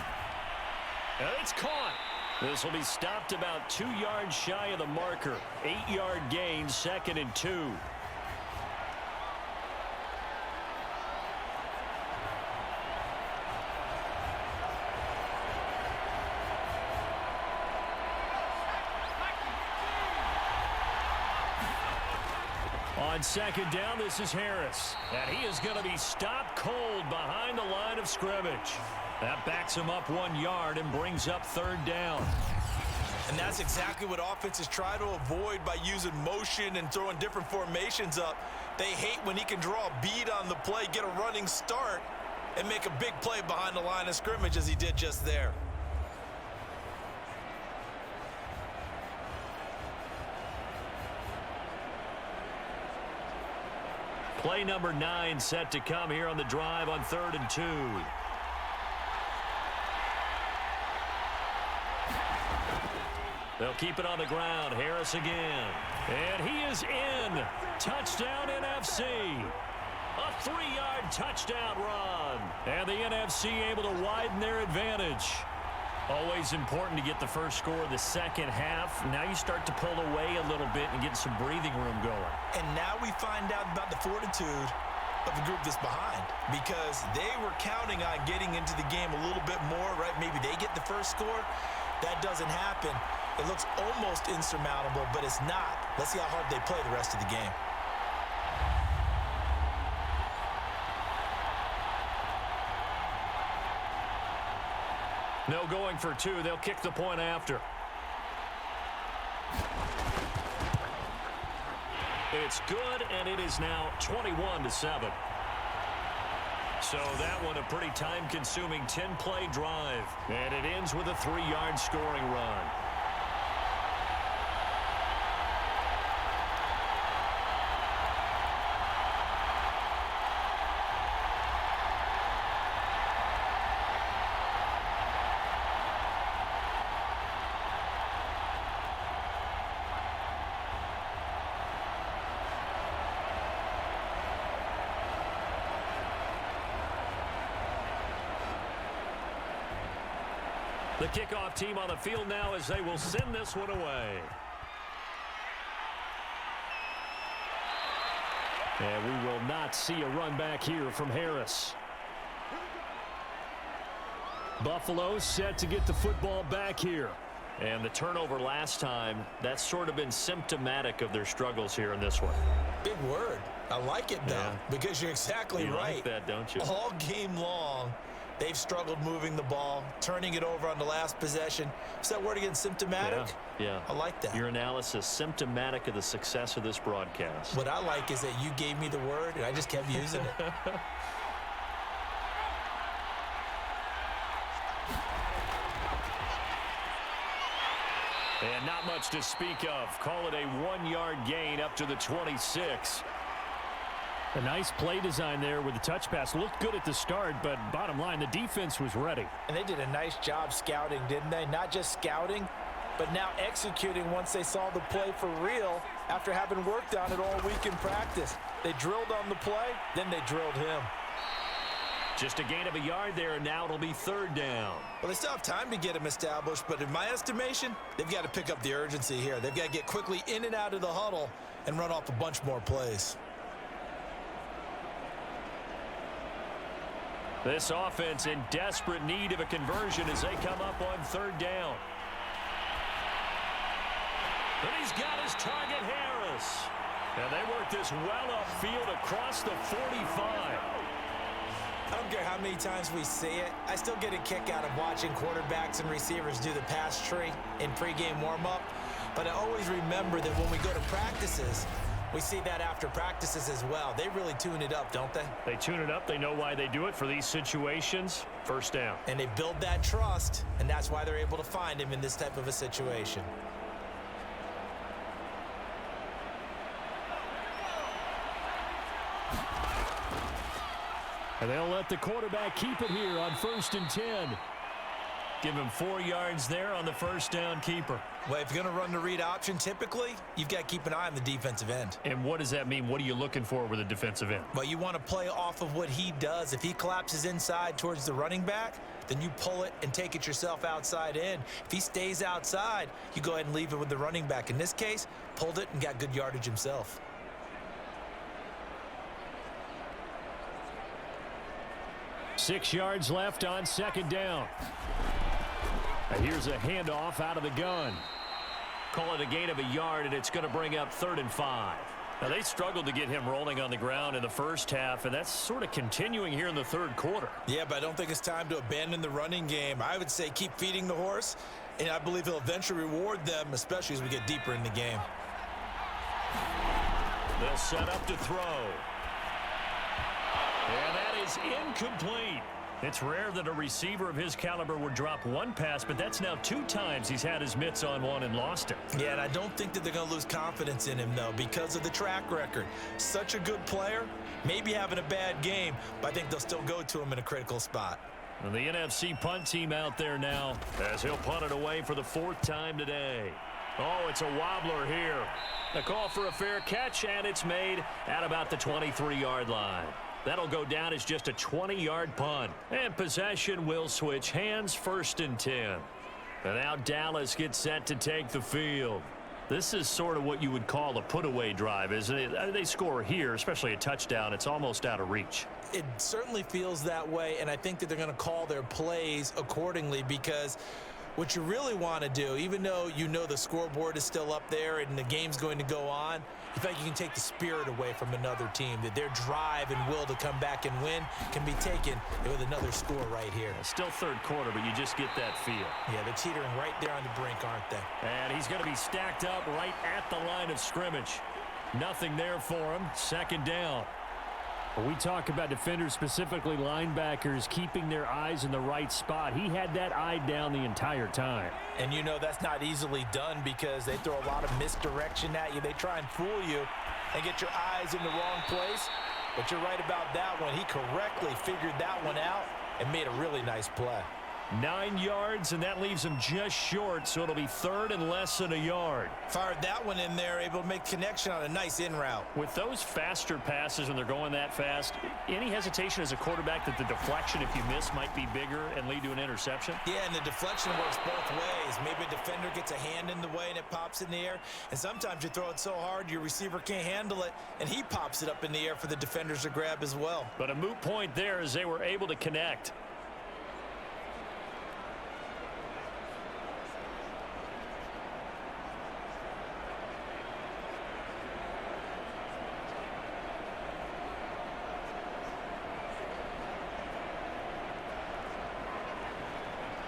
And it's caught. This will be stopped about 2 yards shy of the marker. 8-yard gain, 2nd and 2. On 2nd down, this is Harris. And he is going to be stopped cold behind the line of scrimmage. That backs him up 1 yard and brings up 3rd down. And that's exactly what offenses try to avoid by using motion and throwing different formations up. They hate when he can draw a bead on the play, get a running start, and make a big play behind the line of scrimmage as he did just there. Play number 9 set to come here on the drive on 3rd and 2. They'll keep it on the ground. Harris again. And he is in. Touchdown NFC. A 3-yard touchdown run. And the NFC able to widen their advantage. Always important to get the first score of the second half. Now you start to pull away a little bit and get some breathing room going. And now we find out about the fortitude of the group that's behind, because they were counting on getting into the game a little bit more, right? Maybe they get the first score. That doesn't happen. It looks almost insurmountable, but it's not. Let's see how hard they play the rest of the game. No going for 2. They'll kick the point after. It's good, and it is now 21-7. So that one a pretty time-consuming 10-play drive. And it ends with a 3-yard scoring run. The kickoff team on the field now as they will send this one away. And we will not see a run back here from Harris. Buffalo set to get the football back here. And the turnover last time, that's sort of been symptomatic of their struggles here in this one. Big word. I like it, though, because you're exactly right. You like that, don't you? All game long, they've struggled moving the ball, turning it over on the last possession. Is that word again, symptomatic? Yeah. I like that. Your analysis, symptomatic of the success of this broadcast. What I like is that you gave me the word, and I just kept using it. And not much to speak of. Call it a 1-yard gain up to the 26. A nice play design there with the touch pass. Looked good at the start, but bottom line, the defense was ready. And they did a nice job scouting, didn't they? Not just scouting, but now executing once they saw the play for real after having worked on it all week in practice. They drilled on the play, then they drilled him. Just a gain of a yard there, and now it'll be 3rd down. Well, they still have time to get him established, but in my estimation, they've got to pick up the urgency here. They've got to get quickly in and out of the huddle and run off a bunch more plays. This offense in desperate need of a conversion as they come up on 3rd down. And he's got his target, Harris. And they work this well upfield across the 45. I don't care how many times we see it. I still get a kick out of watching quarterbacks and receivers do the pass tree in pregame warm-up. But I always remember that when we go to practices, we see that after practices as well. They really tune it up, don't they? They tune it up. They know why they do it for these situations. 1st down. And they build that trust, and that's why they're able to find him in this type of a situation. And they'll let the quarterback keep it here on 1st and 10. Give him 4 yards there on the 1st down keeper. Well, if you're going to run the read option, typically, you've got to keep an eye on the defensive end. And what does that mean? What are you looking for with a defensive end? Well, you want to play off of what he does. If he collapses inside towards the running back, then you pull it and take it yourself outside in. If he stays outside, you go ahead and leave it with the running back. In this case, pulled it and got good yardage himself. Six yards left on 2nd down. And here's a handoff out of the gun. Call it a gain of a yard, and it's going to bring up 3rd and 5. Now, they struggled to get him rolling on the ground in the first half, and that's sort of continuing here in the third quarter. Yeah, but I don't think it's time to abandon the running game. I would say keep feeding the horse, and I believe he'll eventually reward them, especially as we get deeper in the game. They'll set up to throw. And that is incomplete. It's rare that a receiver of his caliber would drop one pass, but that's now 2 times he's had his mitts on one and lost it. Yeah, and I don't think that they're going to lose confidence in him, though, because of the track record. Such a good player, maybe having a bad game, but I think they'll still go to him in a critical spot. And the NFC punt team out there now As he'll punt it away for the 4th time today. Oh, it's a wobbler here. A call for a fair catch, and it's made at about the 23-yard line. That'll go down as just a 20-yard punt. And possession will switch hands, 1st and 10. And now Dallas gets set to take the field. This is sort of what you would call a put-away drive, isn't it? They score here, especially a touchdown. It's almost out of reach. It certainly feels that way, and I think that they're going to call their plays accordingly, because what you really want to do, even though you know the scoreboard is still up there and the game's going to go on, you feel like you can take the spirit away from another team, that their drive and will to come back and win can be taken with another score right here. Still third quarter, but you just get that feel. Yeah, they're teetering right there on the brink, aren't they? And he's going to be stacked up right at the line of scrimmage. Nothing there for him. 2nd down. We talk about defenders, specifically linebackers, keeping their eyes in the right spot. He had that eye down the entire time. And you know that's not easily done, because they throw a lot of misdirection at you. They try and fool you and get your eyes in the wrong place. But you're right about that one. He correctly figured that one out and made a really nice play. 9 yards, and that leaves him just short, so it'll be 3rd and less than a yard. Fired that one in there, able to make connection on a nice in route. With those faster passes when they're going that fast, any hesitation as a quarterback that the deflection, if you miss, might be bigger and lead to an interception? Yeah, and the deflection works both ways. Maybe a defender gets a hand in the way and it pops in the air, and sometimes you throw it so hard your receiver can't handle it, and he pops it up in the air for the defenders to grab as well. But a moot point there as they were able to connect.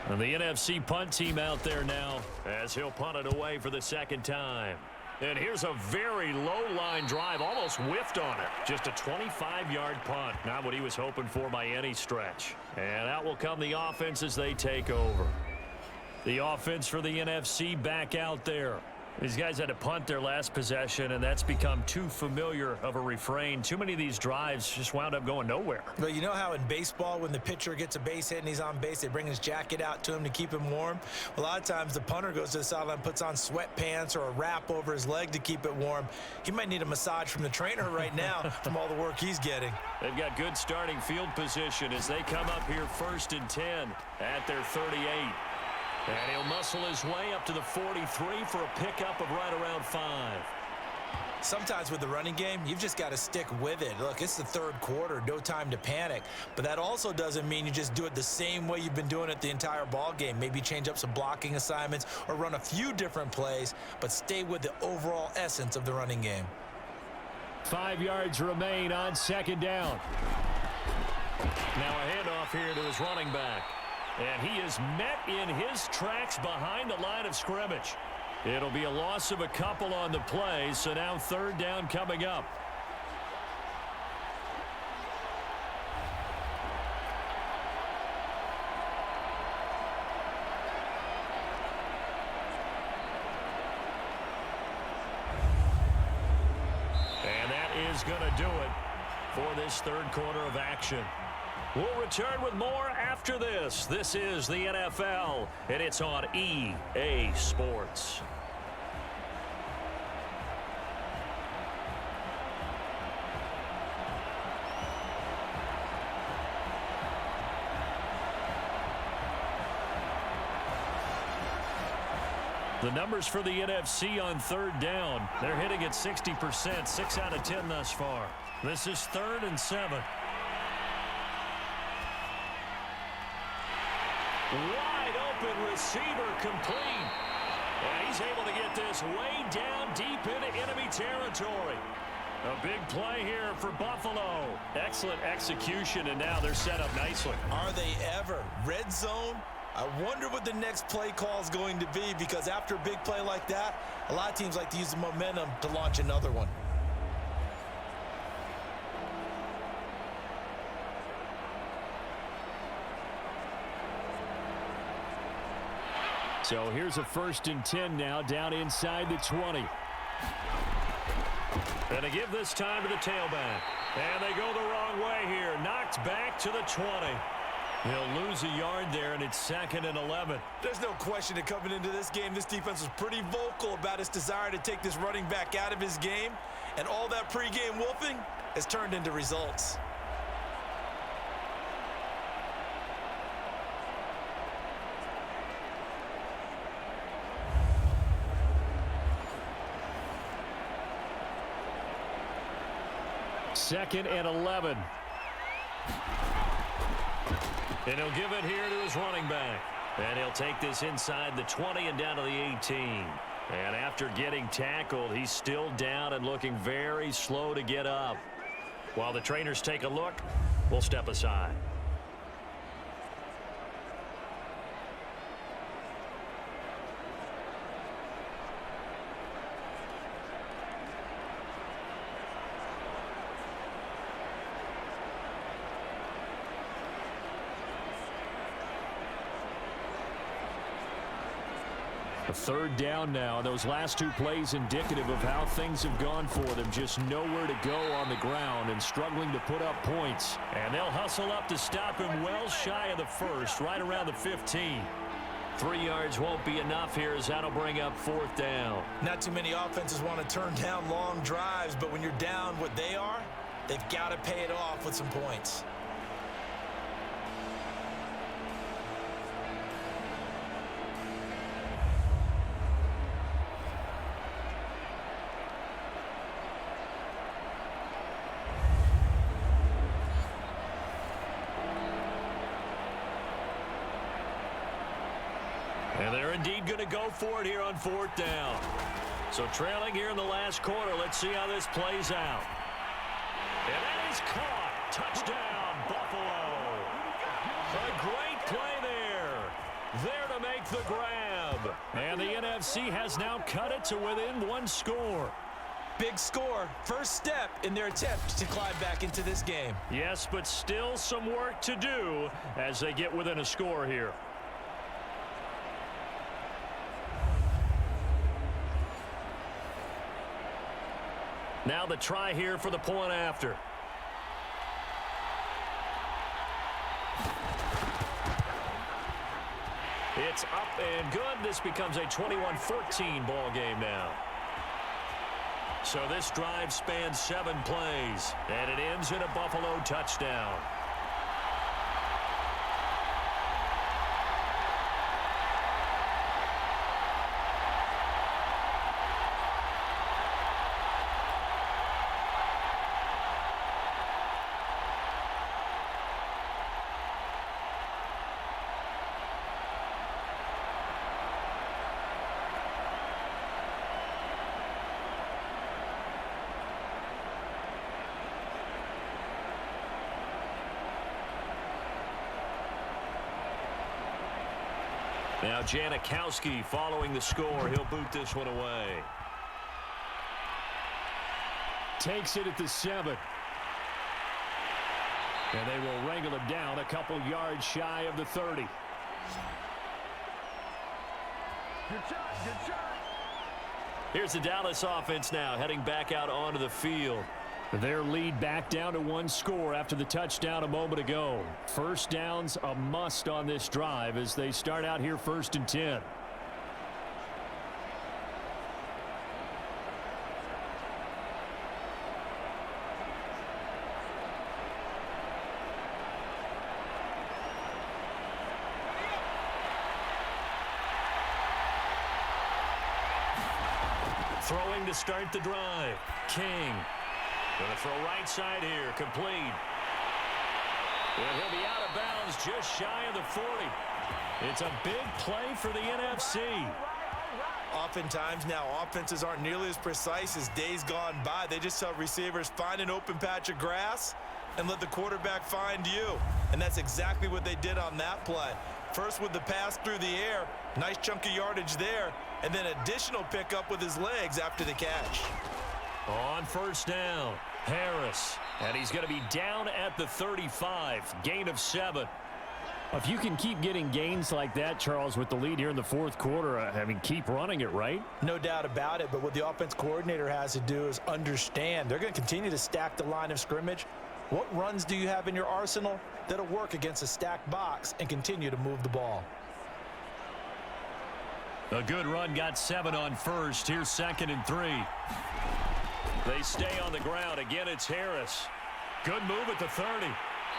And the NFC punt team out there now as he'll punt it away for the 2nd time. And here's a very low-line drive, almost whiffed on it. Just a 25-yard punt, not what he was hoping for by any stretch. And out will come the offense as they take over. The offense for the NFC back out there. These guys had to punt their last possession, and that's become too familiar of a refrain. Too many of these drives just wound up going nowhere. But you know how in baseball, when the pitcher gets a base hit and he's on base, they bring his jacket out to him to keep him warm? Well, a lot of times the punter goes to the sideline, puts on sweatpants or a wrap over his leg to keep it warm. He might need a massage from the trainer right now from all the work he's getting. They've got good starting field position as they come up here 1st and 10 at their 38. And he'll muscle his way up to the 43 for a pickup of right around 5. Sometimes with the running game, you've just got to stick with it. Look, it's the 3rd quarter, no time to panic. But that also doesn't mean you just do it the same way you've been doing it the entire ball game. Maybe change up some blocking assignments or run a few different plays, but stay with the overall essence of the running game. 5 yards remain on 2nd down. Now a handoff here to his running back. And he is met in his tracks behind the line of scrimmage. It'll be a loss of a couple on the play, so now 3rd down coming up. And that is going to do it for this 3rd quarter of action. We'll return with more after this. This is the NFL, and it's on EA Sports. The numbers for the NFC on 3rd down, they're hitting at 60%, 6 out of 10 thus far. This is 3rd and 7. Wide open receiver complete. And he's able to get this way down deep into enemy territory. A big play here for Buffalo. Excellent execution, and now they're set up nicely. Are they ever? Red zone? I wonder what the next play call is going to be, because after a big play like that, a lot of teams like to use the momentum to launch another one. So here's a 1st and 10 now, down inside the 20. And they give this time to the tailback. And they go the wrong way here. Knocked back to the 20. He'll lose a yard there, and it's 2nd and 11. There's no question that coming into this game, this defense was pretty vocal about its desire to take this running back out of his game. And all that pregame wolfing has turned into results. Second and 11. And he'll give it here to his running back. And he'll take this inside the 20 and down to the 18. And after getting tackled, he's still down and looking very slow to get up. While the trainers take a look, we'll step aside. A 3rd down now, and those last 2 plays indicative of how things have gone for them. Just nowhere to go on the ground and struggling to put up points. And they'll hustle up to stop him well shy of the 1st, right around the 15. 3 yards won't be enough here, as that'll bring up 4th down. Not too many offenses want to turn down long drives, but when you're down what they are, they've got to pay it off with some points. And they're indeed going to go for it here on 4th down. So trailing here in the last quarter. Let's see how this plays out. And that is caught. Touchdown, Buffalo. A great play there. There to make the grab. And the NFC has now cut it to within 1 score. Big score. First step in their attempt to climb back into this game. Yes, but still some work to do as they get within a score here. Now the try here for the point after. It's up and good. This becomes a 21-14 ball game now. So this drive spans 7 plays, and it ends in a Buffalo touchdown. Now Janikowski following the score. He'll boot this one away. Takes it at the 7. And they will wrangle him down a couple yards shy of the 30. Good shot, good shot. Here's the Dallas offense now heading back out onto the field. Their lead back down to 1 score after the touchdown a moment ago. First down's a must on this drive as they start out here 1st and 10. Throwing to start the drive. King. Going to throw right side here. Complete. And he'll be out of bounds just shy of the 40. It's a big play for the NFC. Oftentimes now, offenses aren't nearly as precise as days gone by. They just tell receivers, find an open patch of grass and let the quarterback find you. And that's exactly what they did on that play. First with the pass through the air, nice chunk of yardage there, and then additional pickup with his legs after the catch. On first down, Harris. And he's going to be down at the 35. Gain of 7. If you can keep getting gains like that, Charles, with the lead here in the fourth quarter, I mean, keep running it, right? No doubt about it, but what the offense coordinator has to do is understand. They're going to continue to stack the line of scrimmage. What runs do you have in your arsenal that'll work against a stacked box and continue to move the ball? A good run got 7 on first. Here's 2nd and 3. They stay on the ground. Again, it's Harris. Good move at the 30.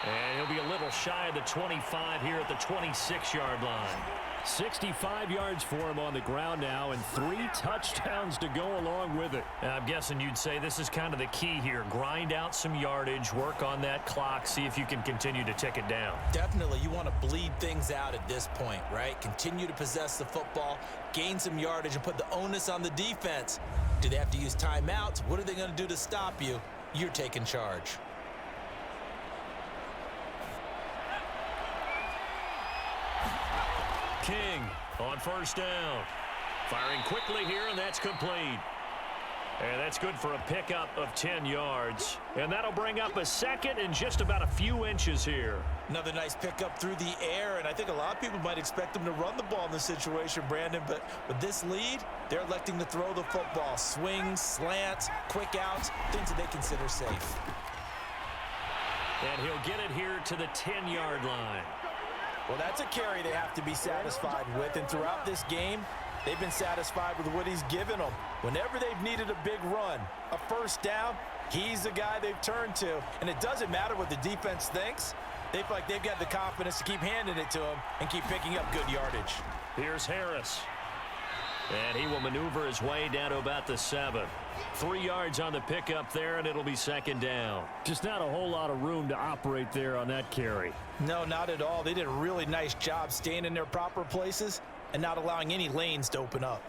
And he'll be a little shy of the 25 here at the 26-yard line. 65 yards for him on the ground now and 3 touchdowns to go along with it. And I'm guessing you'd say this is kind of the key here. Grind out some yardage, work on that clock, see if you can continue to tick it down. Definitely, you want to bleed things out at this point, right? Continue to possess the football, gain some yardage, and put the onus on the defense. Do they have to use timeouts? What are they going to do to stop you? You're taking charge. King on first down. Firing quickly here, and that's complete. And that's good for a pickup of 10 yards. And that'll bring up a 2nd and just about a few inches here. Another nice pickup through the air, and I think a lot of people might expect them to run the ball in this situation, Brandon, but with this lead, they're electing to throw the football. Swings, slants, quick outs, things that they consider safe. And he'll get it here to the 10-yard line. Well, that's a carry they have to be satisfied with, and throughout this game, they've been satisfied with what he's given them. Whenever they've needed a big run, a first down, he's the guy they've turned to. And it doesn't matter what the defense thinks. They feel like they've got the confidence to keep handing it to him and keep picking up good yardage. Here's Harris. And he will maneuver his way down to about the 7. 3 yards on the pickup there, and it'll be 2nd down. Just not a whole lot of room to operate there on that carry. No, not at all. They did a really nice job staying in their proper places and not allowing any lanes to open up.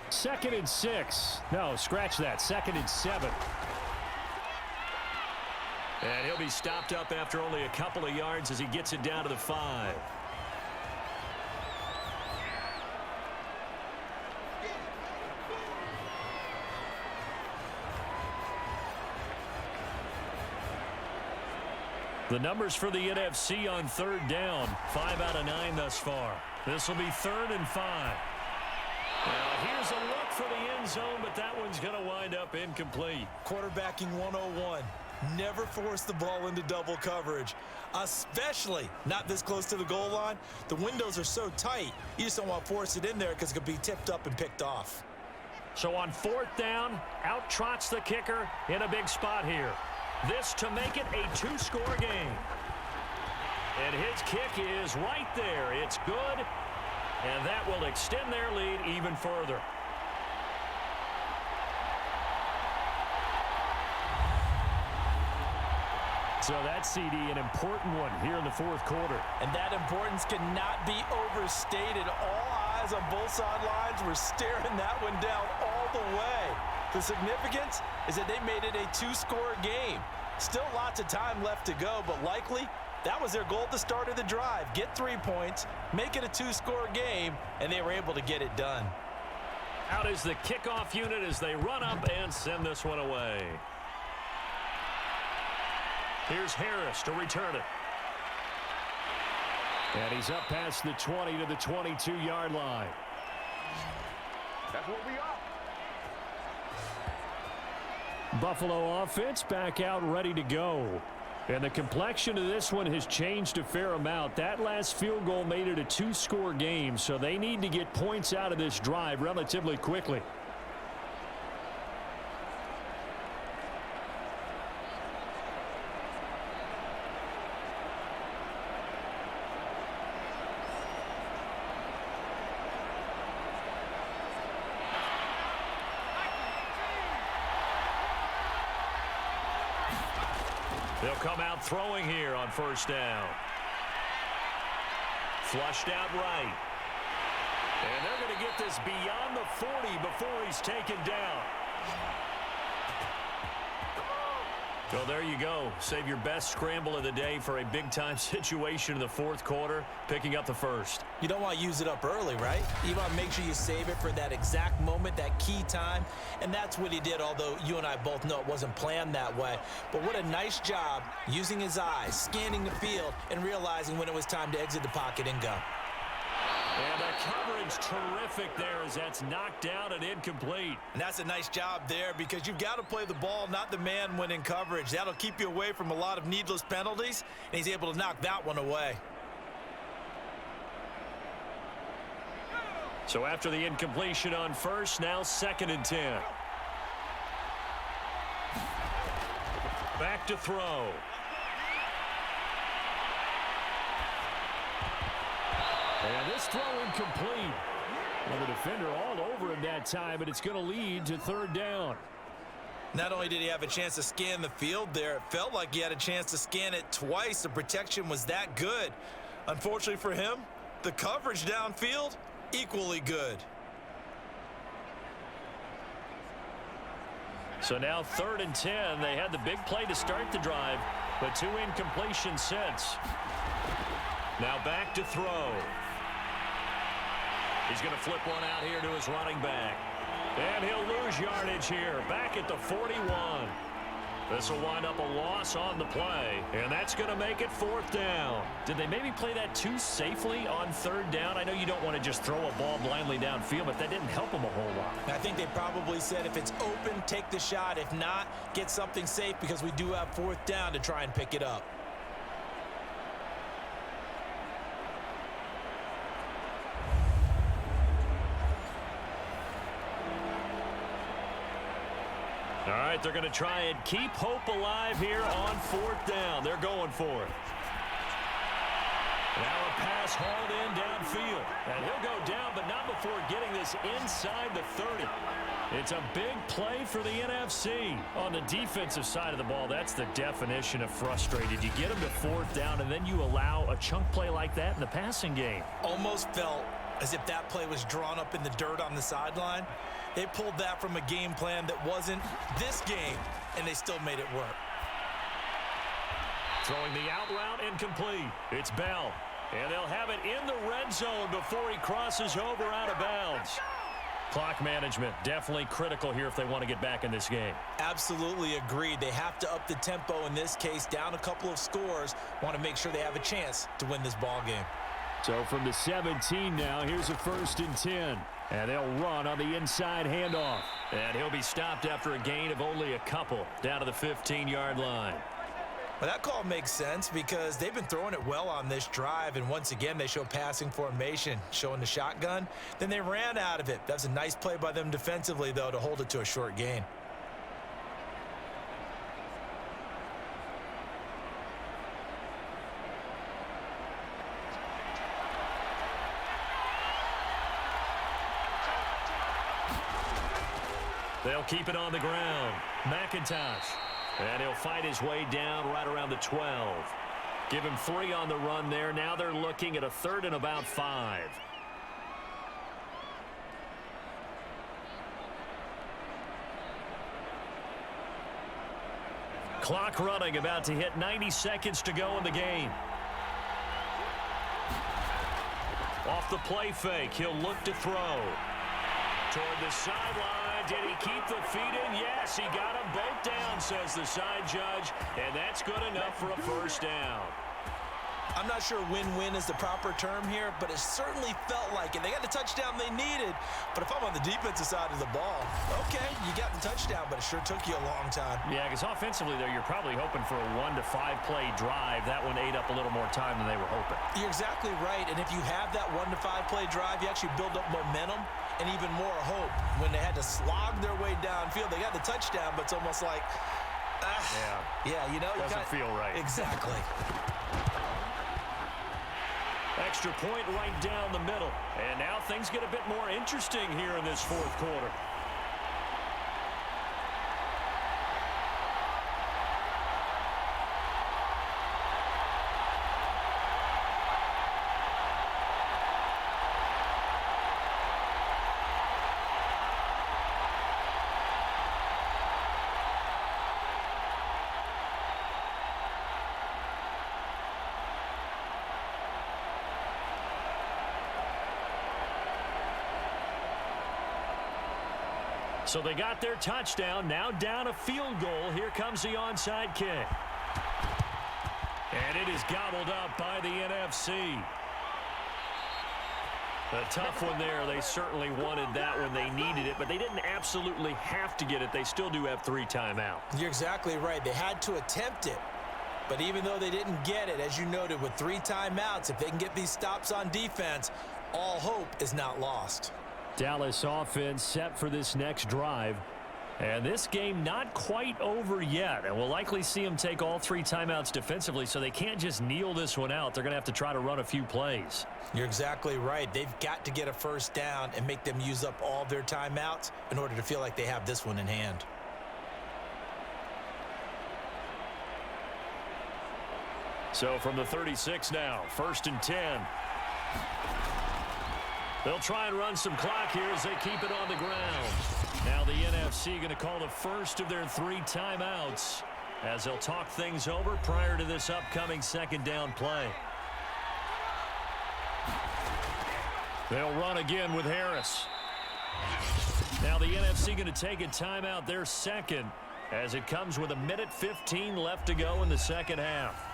2nd and 6. No, scratch that. 2nd and 7. And he'll be stopped up after only a couple of yards as he gets it down to the 5. The numbers for the NFC on 3rd down, 5 out of 9 thus far. This will be 3rd and 5. Now here's a look for the end zone, but that one's going to wind up incomplete. Quarterbacking 101. Never force the ball into double coverage, especially not this close to the goal line. The windows are so tight, you just don't want to force it in there because it could be tipped up and picked off. So on 4th down, out trots the kicker in a big spot here. This to make it a 2-score game. And his kick is right there. It's good, and that will extend their lead even further. So that CD, an important one here in the fourth quarter. And that importance cannot be overstated. All eyes on both sidelines were staring that one down all the way. The significance is that they made it a 2-score game. Still lots of time left to go, but likely that was their goal at the start of the drive. Get 3 points, make it a 2-score game, and they were able to get it done. Out is the kickoff unit as they run up and send this one away. Here's Harris to return it. And he's up past the 20 to the 22-yard line. That's what we are. Buffalo offense back out ready to go. And the complexion of this one has changed a fair amount. That last field goal made it a 2-score game, so they need to get points out of this drive relatively quickly. They'll come out throwing here on first down. Flushed out right. And they're going to get this beyond the 40 before he's taken down. Well, there you go. Save your best scramble of the day for a big-time situation in the fourth quarter, picking up the first. You don't want to use it up early, right? You want to make sure you save it for that exact moment, that key time. And that's what he did, although you and I both know it wasn't planned that way. But what a nice job using his eyes, scanning the field, and realizing when it was time to exit the pocket and go. And the coverage terrific there as that's knocked down and incomplete. And that's a nice job there because you've got to play the ball, not the man when in coverage. That'll keep you away from a lot of needless penalties, and he's able to knock that one away. So after the incompletion on first, now 2nd and 10. Back to throw. And this throw incomplete. Well, the defender all over him that time, but it's going to lead to 3rd down. Not only did he have a chance to scan the field there, it felt like he had a chance to scan it twice. The protection was that good. Unfortunately for him, the coverage downfield, equally good. So now 3rd and 10. They had the big play to start the drive, but 2 incompletions since. Now back to throw. He's going to flip one out here to his running back. And he'll lose yardage here, back at the 41. This will wind up a loss on the play, and that's going to make it 4th down. Did they maybe play that too safely on 3rd down? I know you don't want to just throw a ball blindly downfield, but that didn't help them a whole lot. I think they probably said if it's open, take the shot. If not, get something safe because we do have 4th down to try and pick it up. All right, they're going to try and keep hope alive here on 4th down. They're going for it. Now a pass hauled in downfield. And he'll go down, but not before getting this inside the 30. It's a big play for the NFC. On the defensive side of the ball, that's the definition of frustrated. You get them to 4th down, and then you allow a chunk play like that in the passing game. Almost felt as if that play was drawn up in the dirt on the sideline. They pulled that from a game plan that wasn't this game, and they still made it work. Throwing the out route incomplete. It's Bell. And they'll have it in the red zone before he crosses over out of bounds. Clock management definitely critical here if they want to get back in this game. Absolutely agreed. They have to up the tempo in this case, down a couple of scores. Want to make sure they have a chance to win this ball game. So from the 17 now, here's a 1st and 10. And they'll run on the inside handoff. And he'll be stopped after a gain of only a couple down to the 15-yard line. Well, that call makes sense because they've been throwing it well on this drive, and once again they show passing formation, showing the shotgun. Then they ran out of it. That's a nice play by them defensively, though, to hold it to a short gain. They'll keep it on the ground. McIntosh. And he'll fight his way down right around the 12. Give him 3 on the run there. Now they're looking at a 3rd and about 5. Clock running, about to hit 90 seconds to go in the game. Off the play fake, he'll look to throw. Toward the sideline. Did he keep the feet in? Yes, he got them both down, says the side judge, and that's good enough for a 1st down. I'm not sure win-win is the proper term here, but it certainly felt like it. They got the touchdown they needed, but if I'm on the defensive side of the ball, okay, you got the touchdown, but it sure took you a long time. Yeah, because offensively there, you're probably hoping for a 1 to 5 play drive. That one ate up a little more time than they were hoping. You're exactly right, and if you have that 1 to 5 play drive, you actually build up momentum and even more hope. When they had to slog their way downfield, they got the touchdown, but it's almost like, yeah, you know, doesn't feel right. Exactly. Extra point right down the middle. And now things get a bit more interesting here in this 4th quarter. So they got their touchdown. Now down a field goal. Here comes the onside kick. And it is gobbled up by the NFC. A tough one there. They certainly wanted that when they needed it, but they didn't absolutely have to get it. They still do have 3 timeouts. You're exactly right. They had to attempt it. But even though they didn't get it, as you noted, with 3 timeouts, if they can get these stops on defense, all hope is not lost. Dallas offense set for this next drive. And this game not quite over yet. And we'll likely see them take all 3 timeouts defensively, so they can't just kneel this one out. They're going to have to try to run a few plays. You're exactly right. They've got to get a first down and make them use up all their timeouts in order to feel like they have this one in hand. So from the 36 now, 1st and 10. They'll try and run some clock here as they keep it on the ground. Now the NFC going to call the first of their 3 timeouts as they'll talk things over prior to this upcoming 2nd down play. They'll run again with Harris. Now the NFC going to take a timeout, their 2nd, as it comes with 1:15 left to go in the 2nd half.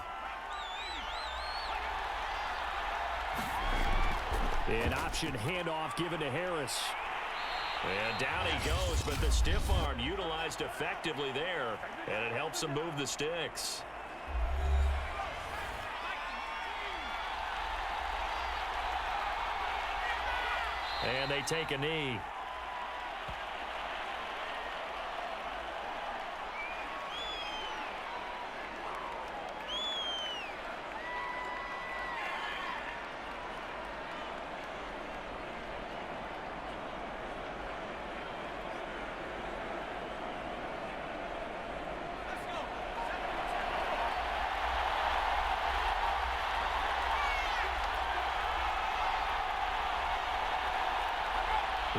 An option handoff given to Harris. And down he goes, but the stiff arm utilized effectively there, and it helps him move the sticks. And they take a knee.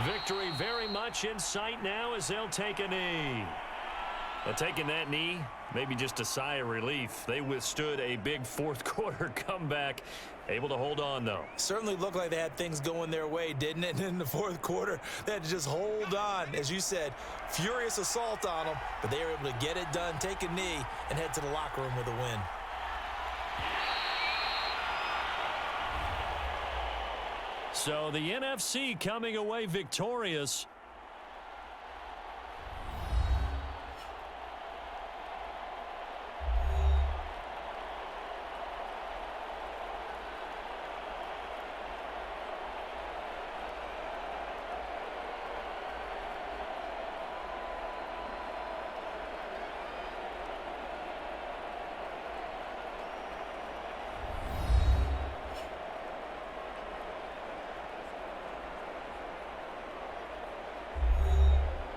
Victory very much in sight now as they'll take a knee. But taking that knee, maybe just a sigh of relief. They withstood a big 4th quarter comeback. Able to hold on, though. Certainly looked like they had things going their way, didn't it? And in the 4th quarter, they had to just hold on. As you said, furious assault on them, but they were able to get it done, take a knee, and head to the locker room with a win. So the NFC coming away victorious